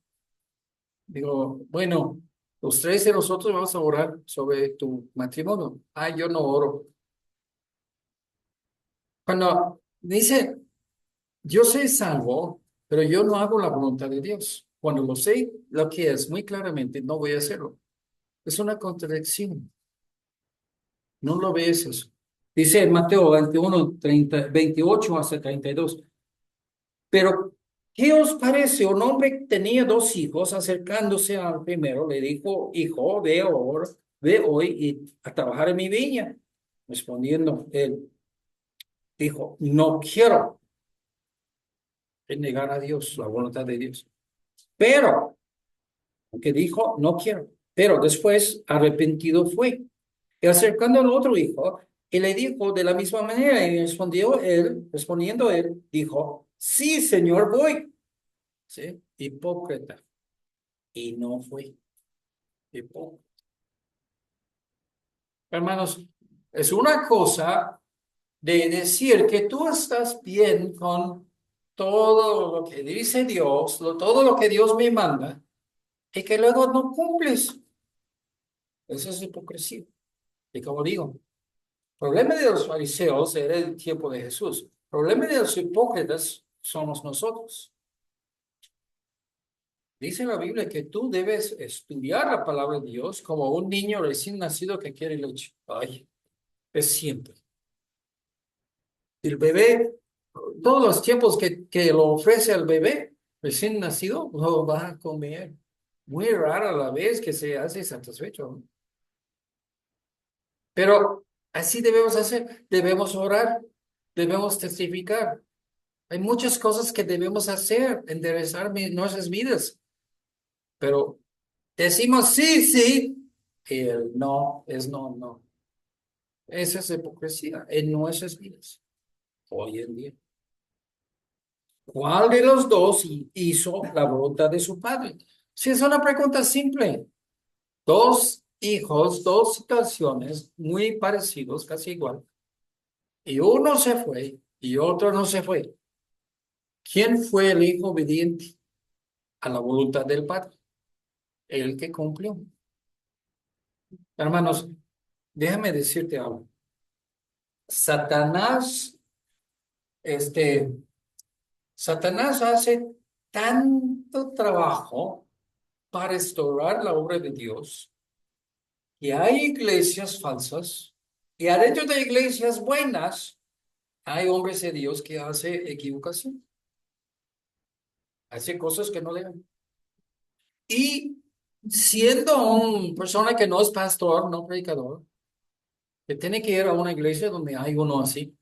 Digo, bueno, los tres de nosotros vamos a orar sobre tu matrimonio. Ah, yo no oro. Cuando dice, yo soy salvo, pero yo no hago la voluntad de Dios. Cuando lo sé, lo que es muy claramente, no voy a hacerlo. Es una contradicción. No lo ves eso. Dice en Mateo 21, 30, 28 hasta 32. Pero, ¿qué os parece? Un hombre tenía 2 hijos, acercándose al primero, le dijo, hijo, ve hoy y a trabajar en mi viña. Respondiendo, él dijo, no quiero. Es negar a Dios, la voluntad de Dios. Pero que dijo, no quiero. Pero después arrepentido fue Y acercando al otro hijo, y le dijo de la misma manera, y respondiendo él, dijo, sí, señor, voy. ¿Sí? Hipócrita. Y no fue hipócrita. Hermanos, es una cosa de decir que tú estás bien con todo lo que dice Dios, todo lo que Dios me manda, y que luego no cumples. Eso es hipocresía. Y como digo, el problema de los fariseos era el tiempo de Jesús. El problema de los hipócritas somos nosotros. Dice la Biblia que tú debes estudiar la palabra de Dios como un niño recién nacido que quiere leche. Ay, es siempre. El bebé, todos los tiempos que lo ofrece al bebé recién nacido, lo va a comer. Muy rara la vez que se hace satisfecho, ¿no? Pero así debemos hacer. Debemos orar, debemos testificar. Hay muchas cosas que debemos hacer, enderezar nuestras vidas. Pero decimos sí, sí, y el no es no, no. Esa es hipocresía en nuestras vidas hoy en día. ¿Cuál de los dos hizo la voluntad de su padre? Si es una pregunta simple. Dos hijos, dos situaciones muy parecidos, casi igual. Y uno se fue y otro no se fue. ¿Quién fue el hijo obediente a la voluntad del padre? El que cumplió. Hermanos, déjame decirte algo. Satanás, este, Satanás hace tanto trabajo para restaurar la obra de Dios y hay iglesias falsas y adentro de iglesias buenas hay hombres de Dios que hace equivocación, hace cosas que no deben. Y siendo una persona que no es pastor, no predicador, que tiene que ir a una iglesia donde hay uno así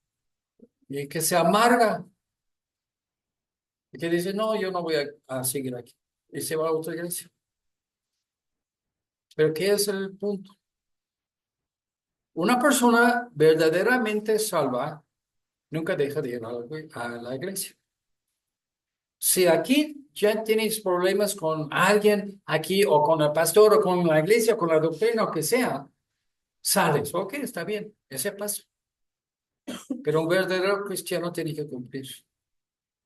y que se amarga y que dice, no, yo no voy a seguir aquí. Y se va a otra iglesia. Pero ¿qué es el punto? Una persona verdaderamente salva nunca deja de ir a la iglesia. Si aquí ya tienes problemas con alguien aquí o con el pastor o con la iglesia, con la doctrina o que sea, sales. Ok, está bien, ese paso. Pero un verdadero cristiano tiene que cumplir.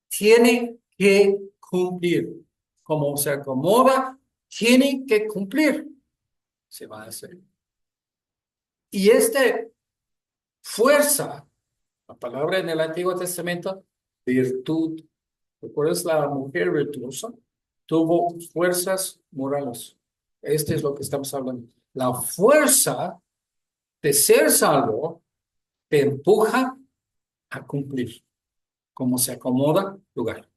Tiene que cumplir. Como se acomoda, tiene que cumplir. Se va a hacer. Y esta fuerza, la palabra en el Antiguo Testamento, virtud. ¿Recuerdas la mujer virtuosa? Tuvo fuerzas morales. Este es lo que estamos hablando. La fuerza de ser salvo te empuja a cumplir, como se acomoda lugar.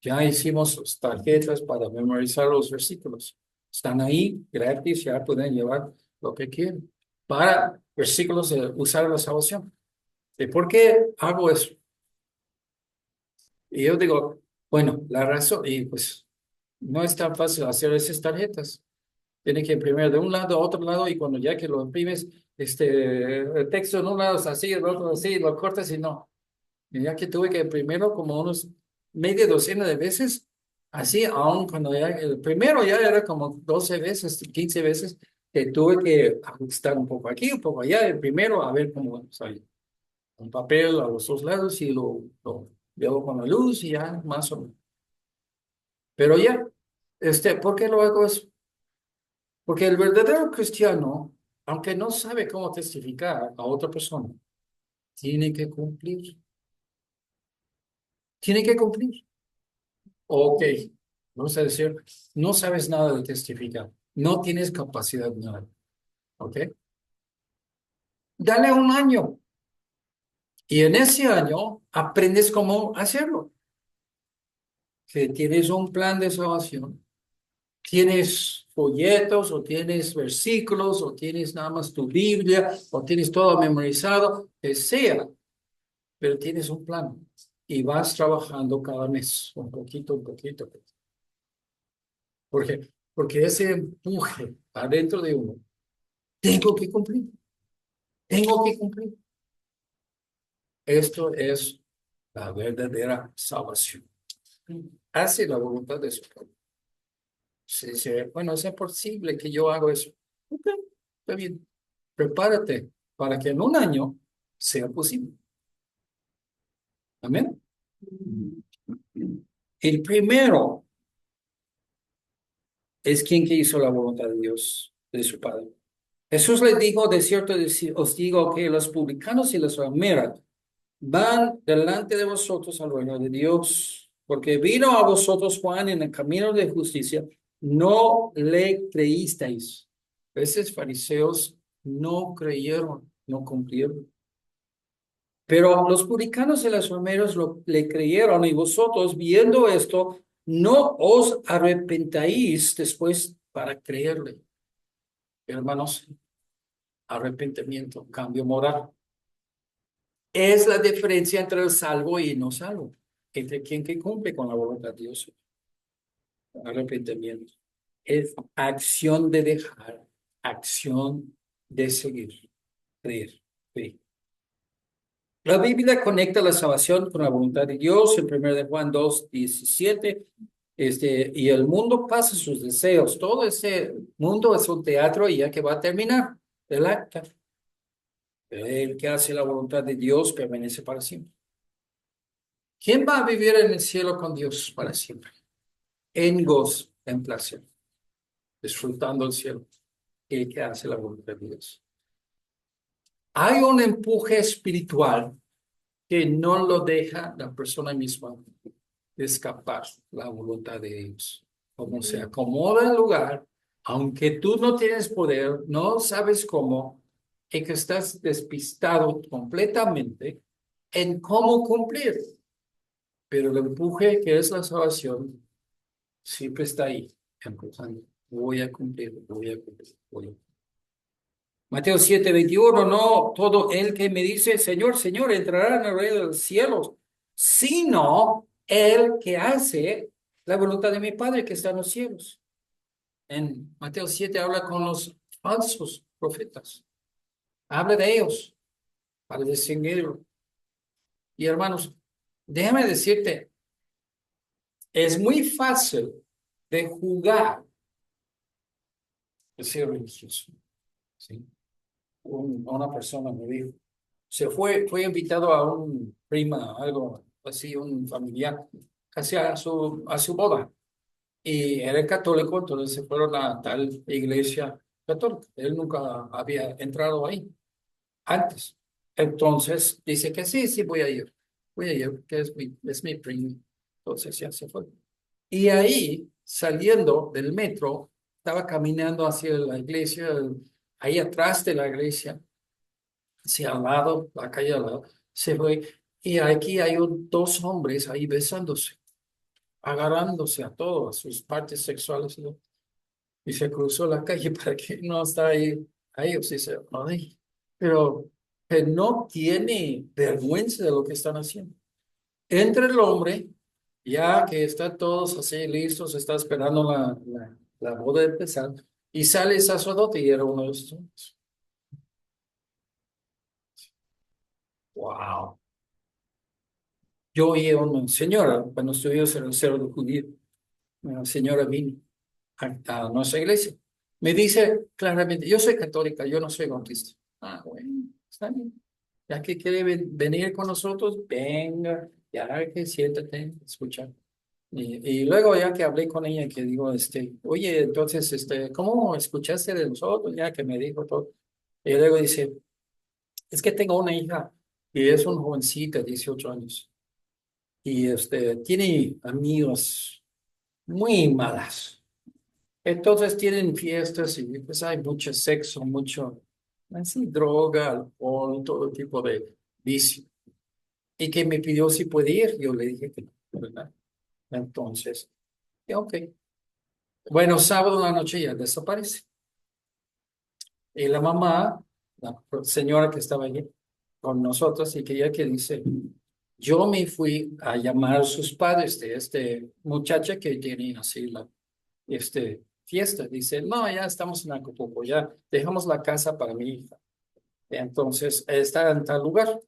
Ya hicimos las tarjetas para memorizar los versículos. Están ahí gratis, ya pueden llevar lo que quieren. Para versículos de usar la salvación. ¿Y por qué hago eso? Y yo digo, bueno, la razón, y pues no es tan fácil hacer esas tarjetas. Tiene que imprimir de un lado a otro lado y cuando ya que lo imprimes, el texto en un lado es así, el otro así, lo cortas y no. Y ya que tuve que imprimirlo como unos media docena de veces, así, aún cuando ya el primero ya era como 12 veces, 15 veces, que tuve que ajustar un poco aquí, un poco allá, el primero, a ver cómo sale. Un papel a los dos lados y lo llevo con la luz y ya, más o menos. Pero ya, ¿por qué lo hago eso? Porque el verdadero cristiano, aunque no sabe cómo testificar a otra persona, tiene que cumplir. Tiene que cumplir. Ok, vamos a decir, no sabes nada de testificar, no tienes capacidad de nada. Ok, dale un año y en ese año aprendes cómo hacerlo. Que tienes un plan de salvación, tienes folletos o tienes versículos o tienes nada más tu Biblia o tienes todo memorizado, que sea, pero tienes un plan y vas trabajando cada mes, un poquito, un poquito. Porque ese empuje adentro de uno Tengo que cumplir, tengo que cumplir. Esto es la verdadera salvación. Hace la voluntad de su Padre. Se dice, bueno, es posible que yo haga eso. Ok, está bien. Prepárate para que en un año sea posible. Amén. El primero es quien que hizo la voluntad de Dios, de su Padre. Jesús les dijo, de cierto os digo que los publicanos y los rameras van delante de vosotros al reino de Dios, porque vino a vosotros Juan en el camino de justicia, no le creísteis. Esos fariseos no creyeron, no cumplieron. Pero los publicanos y los rameros le creyeron, y vosotros, viendo esto, no os arrepentáis después para creerle. Hermanos, arrepentimiento, cambio moral. Es la diferencia entre el salvo y no salvo, entre quien que cumple con la voluntad de Dios. Arrepentimiento es acción de dejar, acción de seguir, creer, fe. La Biblia conecta la salvación con la voluntad de Dios en 1 de Juan 2:17. Y el mundo pasa sus deseos. Todo ese mundo es un teatro y ya que va a terminar el acta. Pero el que hace la voluntad de Dios permanece para siempre. ¿Quién va a vivir en el cielo con Dios para siempre? En gozo, en placer, disfrutando el cielo. El que hace la voluntad de Dios. Hay un empuje espiritual que no lo deja la persona misma escapar la voluntad de Dios. Como se acomoda el lugar, aunque tú no tienes poder, no sabes cómo, y que estás despistado completamente en cómo cumplir. Pero el empuje que es la salvación siempre está ahí, empujando. Voy a cumplir, voy a cumplir, voy a cumplir. Mateo 7:21, no todo el que me dice, Señor, Señor, entrará en el reino de los cielos, sino el que hace la voluntad de mi Padre que está en los cielos. En Mateo 7 habla con los falsos profetas. Habla de ellos para distinguirlo. Y hermanos, déjame decirte, es muy fácil de jugar de ser religioso. ¿Sí? Una persona me dijo, fue invitado a un prima, algo así, un familiar, casi a su boda. Y era católico, entonces se fueron a tal iglesia católica. Él nunca había entrado ahí antes. Entonces dice que sí, sí, voy a ir, que es mi primo. Entonces ya se fue. Y ahí, saliendo del metro, estaba caminando hacia la iglesia, ahí atrás de la iglesia, hacia al lado, la calle al lado, se fue. Y aquí hay dos hombres ahí besándose, agarrándose a todas sus partes sexuales, ¿no? Y se cruzó la calle para que no está ahí. Ahí ellos dice, ay, pero que no tiene vergüenza de lo que están haciendo. Entra el hombre, ya que están todos así listos, está esperando la boda de empezar, y sale el sacerdote y era uno de esos hombres. Wow. Yo oí a una señora, cuando estuvimos en el Cerro de Judío, una señora vino a nuestra iglesia. Me dice claramente, yo soy católica, yo no soy bautista. Ah, bueno, está bien. Ya que quiere venir con nosotros, venga, ya que siéntate, escucha. Y luego ya que hablé con ella, que digo, oye, entonces, ¿cómo escuchaste de nosotros? Ya que me dijo todo. Y luego dice, es que tengo una hija y es una jovencita, 18 años. Y tiene amigos muy malas. Entonces tienen fiestas y pues hay mucho sexo, mucho, así, droga, alcohol, todo tipo de vicio. Y que me pidió si podía ir, yo le dije que no, ¿verdad? Entonces, y ok. Bueno, sábado en la noche ya desaparece. Y la mamá, la señora que estaba allí con nosotros y que ella que dice, yo me fui a llamar a sus padres de este muchacha que tiene así fiesta. Dice, no, ya estamos en Acapulco, ya dejamos la casa para mi hija. Entonces, está en tal lugar.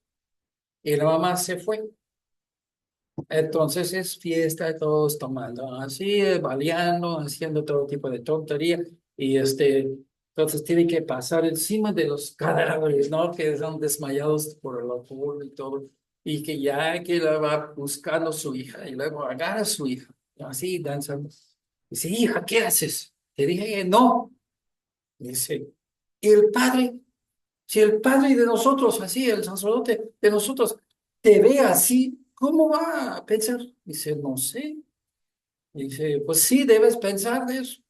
Y la mamá se fue. Entonces es fiesta, todos tomando así, baleando, haciendo todo tipo de tontería. Y entonces tiene que pasar encima de los cadáveres, ¿no? Que están desmayados por el alcohol y todo. Y que ya que la va buscando su hija y luego agarra a su hija. Así danzando. Dice, hija, ¿qué haces? Te dije que no. Dice, ¿y el padre? Si el padre de nosotros, así, el sacerdote de nosotros, te ve así, ¿cómo va a pensar? Dice, no sé. Dice, pues sí, debes pensar de eso.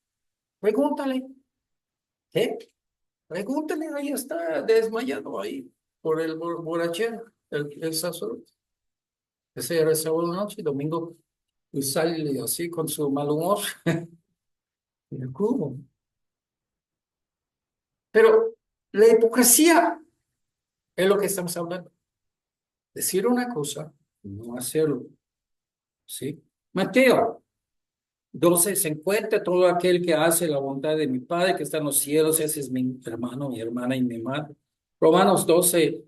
Pregúntale. ¿Qué? Pregúntale, ahí está desmayado ahí por el borrachero, el sacerdote. Ese era el sábado noche, domingo, y sale así con su mal humor. ¿Cómo? Pero la hipocresía es lo que estamos hablando. Decir una cosa, no hacerlo. ¿Sí? Mateo 12 se encuentra todo aquel que hace la voluntad de mi Padre que está en los cielos, ese es mi hermano, mi hermana y mi madre. Romanos 12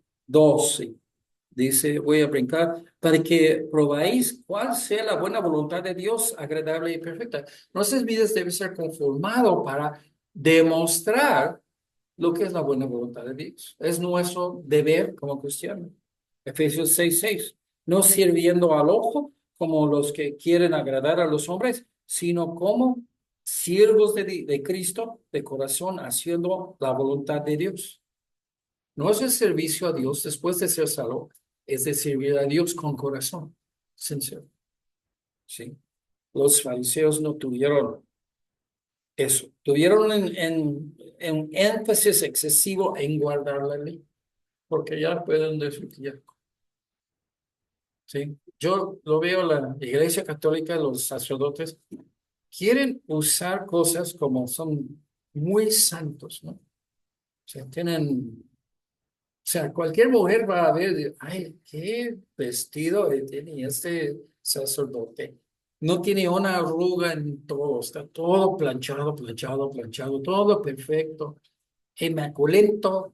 dice, voy a brincar, para que probáis cuál sea la buena voluntad de Dios, agradable y perfecta. Nuestras vidas deben ser conformado para demostrar lo que es la buena voluntad de Dios. Es nuestro deber como cristianos. Efesios 6:6. No sirviendo al ojo como los que quieren agradar a los hombres, sino como siervos de Cristo de corazón, haciendo la voluntad de Dios. No es el servicio a Dios después de ser salvo, es de servir a Dios con corazón sincero. ¿Sí? Los fariseos no tuvieron eso. Tuvieron en énfasis excesivo en guardar la ley, porque ya pueden decir que ya. ¿Sí? Yo lo veo la Iglesia Católica, los sacerdotes quieren usar cosas como son muy santos, ¿no? O sea, cualquier mujer va a ver, ay, qué vestido tiene este sacerdote. No tiene una arruga en todo, está todo planchado, planchado, planchado, todo perfecto, inmaculento,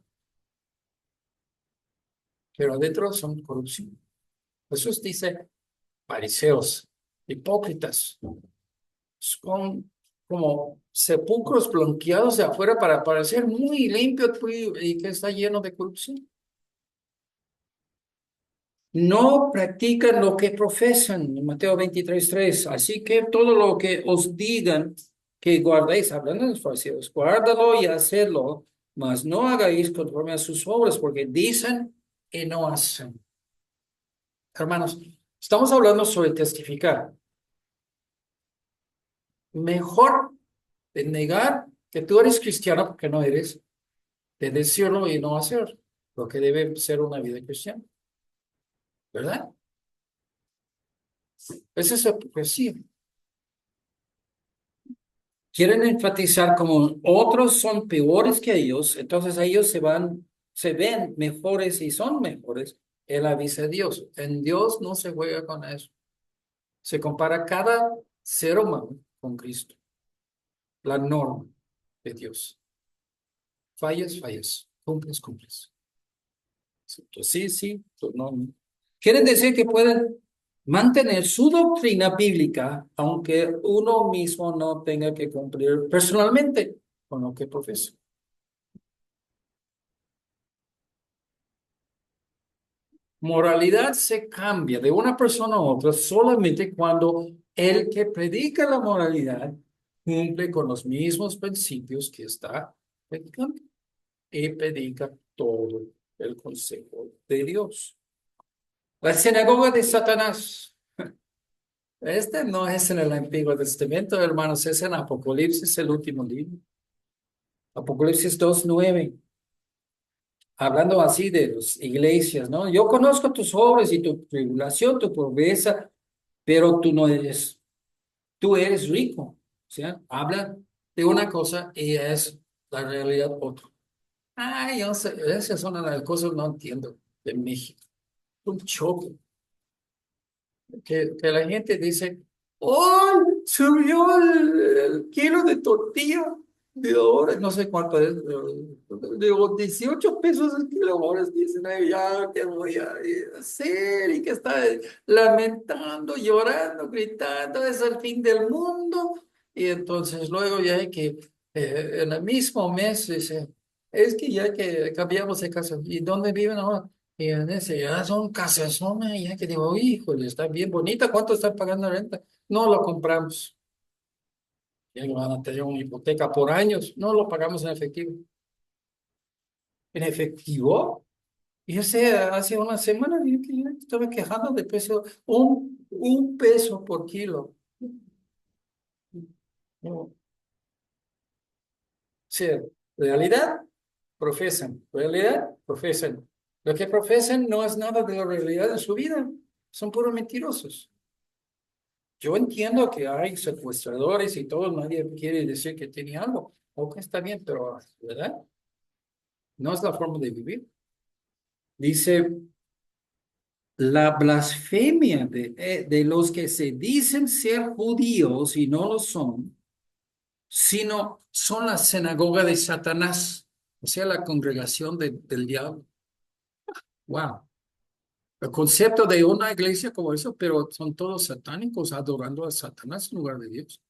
pero adentro son corrupción. Jesús dice, fariseos, hipócritas, son como sepulcros blanqueados de afuera para parecer muy limpio y que está lleno de corrupción. No practican lo que profesan, en Mateo 23:3. Así que todo lo que os digan que guardéis, hablando de los fariseos, guárdalo y hacedlo, mas no hagáis conforme a sus obras, porque dicen y no hacen. Hermanos, estamos hablando sobre testificar. Mejor de negar que tú eres cristiano porque no eres, de decirlo y no hacer lo que debe ser una vida cristiana, ¿verdad? Esa es hipocresía. Quieren enfatizar como otros son peores que ellos, entonces ellos se ven mejores y son mejores. Él avisa a Dios. En Dios no se juega con eso. Se compara cada ser humano con Cristo, la norma de Dios. Fallas, fallas. Cumples, cumples. Tú sí, sí, tú no. No. Quieren decir que pueden mantener su doctrina bíblica, aunque uno mismo no tenga que cumplir personalmente con lo que profesa. Moralidad se cambia de una persona a otra solamente cuando el que predica la moralidad cumple con los mismos principios que está predicando y predica todo el consejo de Dios. La sinagoga de Satanás. Este no es en el Antiguo Testamento, hermanos, es en Apocalipsis, el último libro. Apocalipsis 2:9, hablando así de las iglesias, ¿no? Yo conozco tus obras y tu tribulación, tu pobreza, pero tú eres rico. O sea, habla de una cosa y es la realidad otra. Ay, yo sé, esas son las cosas que no entiendo de México. Un choque. Que la gente dice, ¡Oh! Subió el kilo de tortilla de ahora, no sé cuánto es, de 18 pesos el kilo, ahora dicen, "Ay, ya, ¿qué voy a hacer?" Y que está lamentando, llorando, gritando, es el fin del mundo. Y entonces luego ya hay que, en el mismo mes, dice, es que ya que cambiamos de casa. ¿Y dónde viven ahora? Y en ese, ya son casazones, ya que digo, híjole, está bien bonita, ¿cuánto están pagando de renta? No lo compramos. Ya que van a tener una hipoteca por años. No lo pagamos en efectivo. ¿En efectivo? Y ese hace una semana yo que ya estaba quejando de peso, un peso por kilo. No. Sí, realidad, profesan. Realidad, profesan. Lo que profesan no es nada de la realidad en su vida. Son puros mentirosos. Yo entiendo que hay secuestradores y todo, nadie quiere decir que tiene algo. Ok, está bien, pero ¿verdad? No es la forma de vivir. Dice, la blasfemia de los que se dicen ser judíos y no lo son, sino son la sinagoga de Satanás, o sea, la congregación del diablo. Wow. El concepto de una iglesia como eso, pero son todos satánicos adorando a Satanás en lugar de Dios.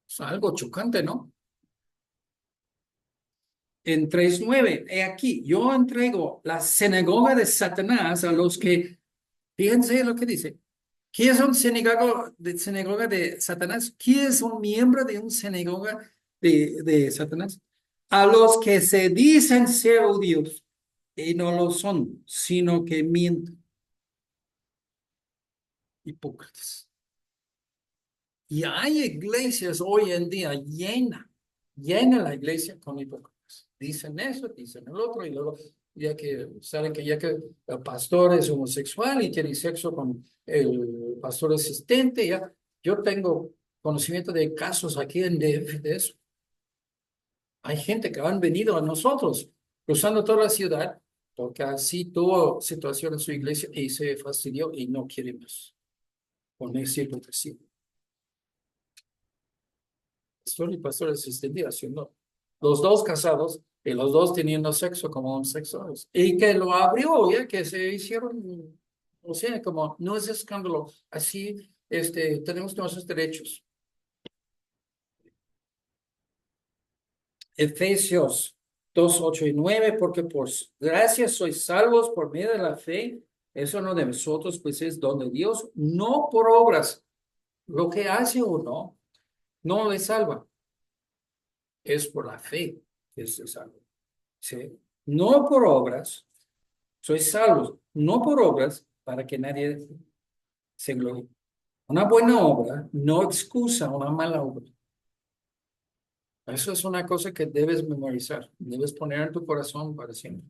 Es algo chocante, ¿no? En 3:9, he aquí, yo entrego la sinagoga de Satanás a los que, fíjense lo que dice, ¿qué es un sinagoga de Satanás? ¿Quién es un miembro de un sinagoga de Satanás? A los que se dicen ser judíos y no lo son, sino que mienten, hipócritas. Y hay iglesias hoy en día llena la iglesia con hipócritas. Dicen eso, dicen el otro, y luego ya que saben que ya que el pastor es homosexual y tiene sexo con el pastor asistente, ya yo tengo conocimiento de casos aquí en DF de eso. Hay gente que han venido a nosotros cruzando toda la ciudad porque así tuvo situación en su iglesia y se fastidió y no quiere más con esa hipocresía. Pastor y pastor asistente haciendo los dos casados y los dos teniendo sexo como homosexuales. Y que lo abrió, ya que se hicieron, o sea, como no es escándalo, así tenemos nuestros derechos. Efesios 2:8 y 9 porque por gracia sois salvos por medio de la fe, eso no de nosotros, pues es don de Dios, no por obras. Lo que hace uno no le salva, es por la fe que se salva. ¿Sí? No por obras, sois salvos, no por obras para que nadie se gloríe. Una buena obra no excusa una mala obra. Eso es una cosa que debes memorizar, debes poner en tu corazón para siempre.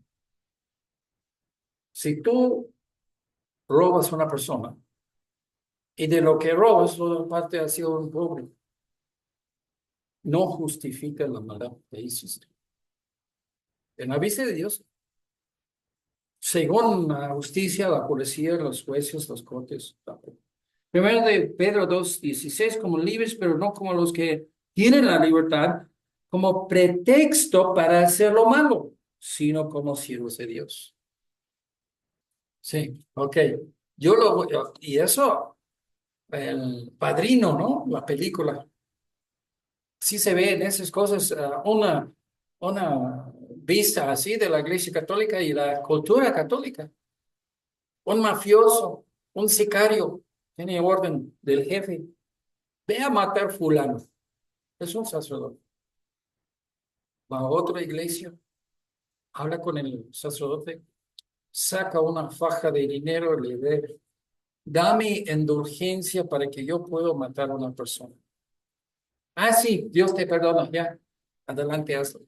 Si tú robas a una persona y de lo que robas, toda parte ha sido un pobre, no justifica la maldad que hiciste. En la vista de Dios, según la justicia, la policía, los jueces, los cortes, tampoco. Primero de Pedro 2:16, como libres, pero no como los que tienen la libertad, como pretexto para hacer lo malo, sino como siervos de Dios. Sí, ok. Y eso, el Padrino, ¿no? La película. Sí se ve en esas cosas una vista así de la Iglesia Católica y la cultura católica. Un mafioso, un sicario, tiene orden del jefe. Ve a matar fulano. Es un sacerdote. Va a otra iglesia, habla con el sacerdote, saca una faja de dinero y le debe. Dame indulgencia para que yo pueda matar a una persona. Ah, sí, Dios te perdona, ya. Adelante, hazlo.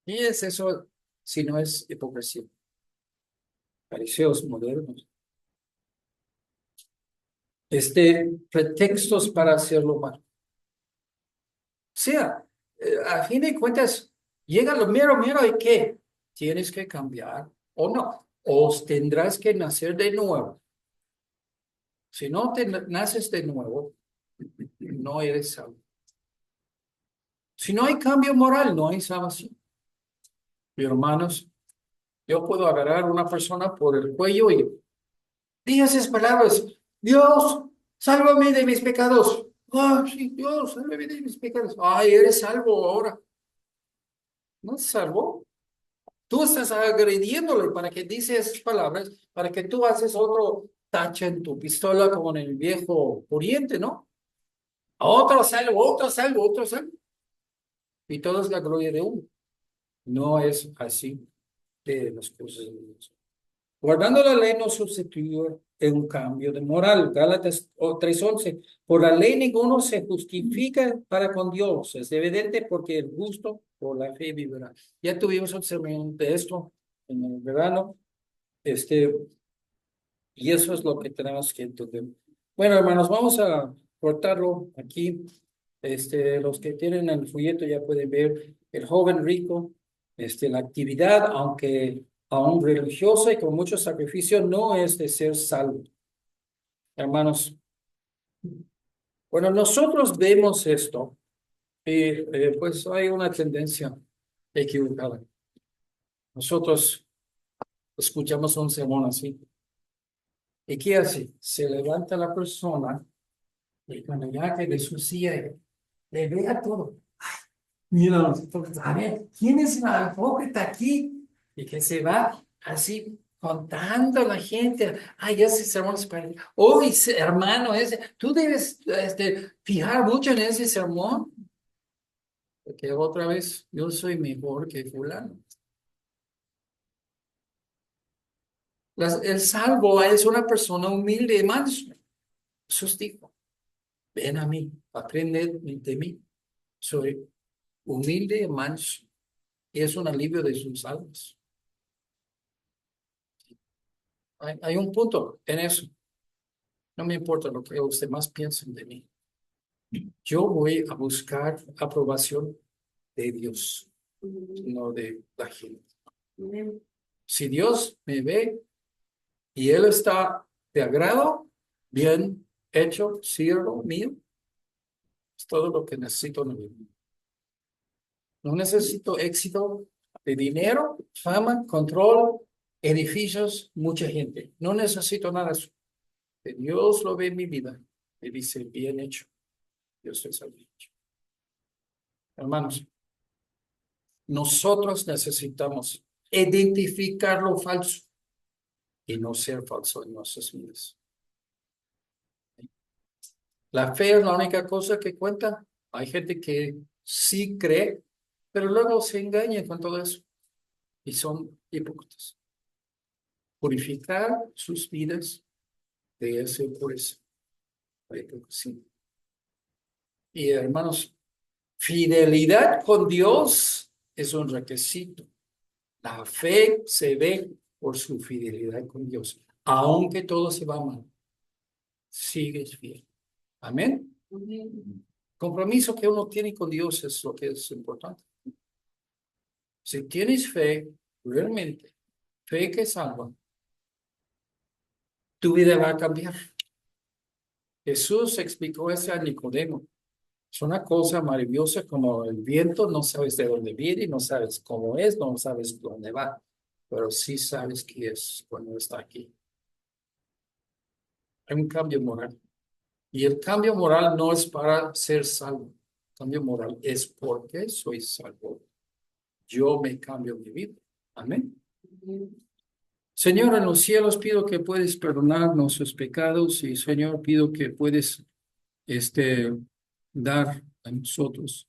Y es eso, si no es hipocresía. Fariseos modernos. Pretextos para hacerlo mal. O sea, a fin de cuentas, llega lo mero y ¿qué? Tienes que cambiar o no. O tendrás que nacer de nuevo. Si no te naces de nuevo, no eres salvo. Si no hay cambio moral, no hay salvación. Mi hermanos, yo puedo agarrar a una persona por el cuello y diga esas palabras. Dios, sálvame de mis pecados. Ah, sí, Dios, sálvame de mis pecados. Ay, eres salvo ahora. No es salvo. Tú estás agrediéndole para que dice esas palabras, para que tú haces otro tache en tu pistola como en el viejo Oriente, ¿no? Otro salvo, otro salvo, otro salvo. Y todo es la gloria de uno. No es así de las cosas de Dios. Guardando la ley no sustituyó en un cambio de moral. Gálatas 3:11. Por la ley ninguno se justifica para con Dios. Es evidente porque el justo por la fe vivirá. Ya tuvimos un sermón de esto en el verano. Y eso es lo que tenemos que entender. Bueno, hermanos, vamos a cortarlo aquí. Los que tienen el folleto ya pueden ver el joven rico, la actividad, aunque aún religiosa y con mucho sacrificio, no es de ser salvo. Hermanos, bueno, nosotros vemos esto y pues hay una tendencia equivocada. Nosotros escuchamos un sermón así. ¿Y qué hace? Se levanta la persona y cuando ya que de su silla le vea todo. Mira, a ver, ¿quién es la hipócrita aquí? Y que se va así contando a la gente. Ay, ya se sermón es para... Oye, hermano, tú debes fijar mucho en ese sermón, porque otra vez yo soy mejor que fulano. El salvo es una persona humilde y manso. Jesús dijo, ven a mí, aprende de mí. Soy humilde y manso. Y es un alivio de sus almas. Hay un punto en eso. No me importa lo que los demás piensen de mí. Yo voy a buscar aprobación de Dios, no de la gente. Si Dios me ve y Él está de agrado, bien hecho, siervo mío, es todo lo que necesito en la vida. No necesito éxito de dinero, fama, control, edificios, mucha gente. No necesito nada de eso. Que Dios lo ve en mi vida y dice, bien hecho, yo estoy satisfecho. Hermanos, nosotros necesitamos identificar lo falso y no ser falso en nuestras vidas. La fe es la única cosa que cuenta. Hay gente que sí cree, pero luego se engaña con todo eso y son hipócritas. Purificar sus vidas de esa impureza. Sí. Y hermanos, fidelidad con Dios es un requisito. La fe se ve por su fidelidad con Dios. Aunque todo se va mal, sigues fiel. Amén. Compromiso que uno tiene con Dios es lo que es importante. Si tienes fe, realmente, fe que salva, tu vida va a cambiar. Jesús explicó eso a Nicodemo. Es una cosa maravillosa como el viento, no sabes de dónde viene, no sabes cómo es, no sabes dónde va, pero sí sabes qué es cuando está aquí. Hay un cambio moral. Y el cambio moral no es para ser salvo. El cambio moral es porque soy salvo. Yo me cambio mi vida. Amén. Señor, en los cielos pido que puedes perdonar nuestros pecados y Señor, pido que puedes dar a nosotros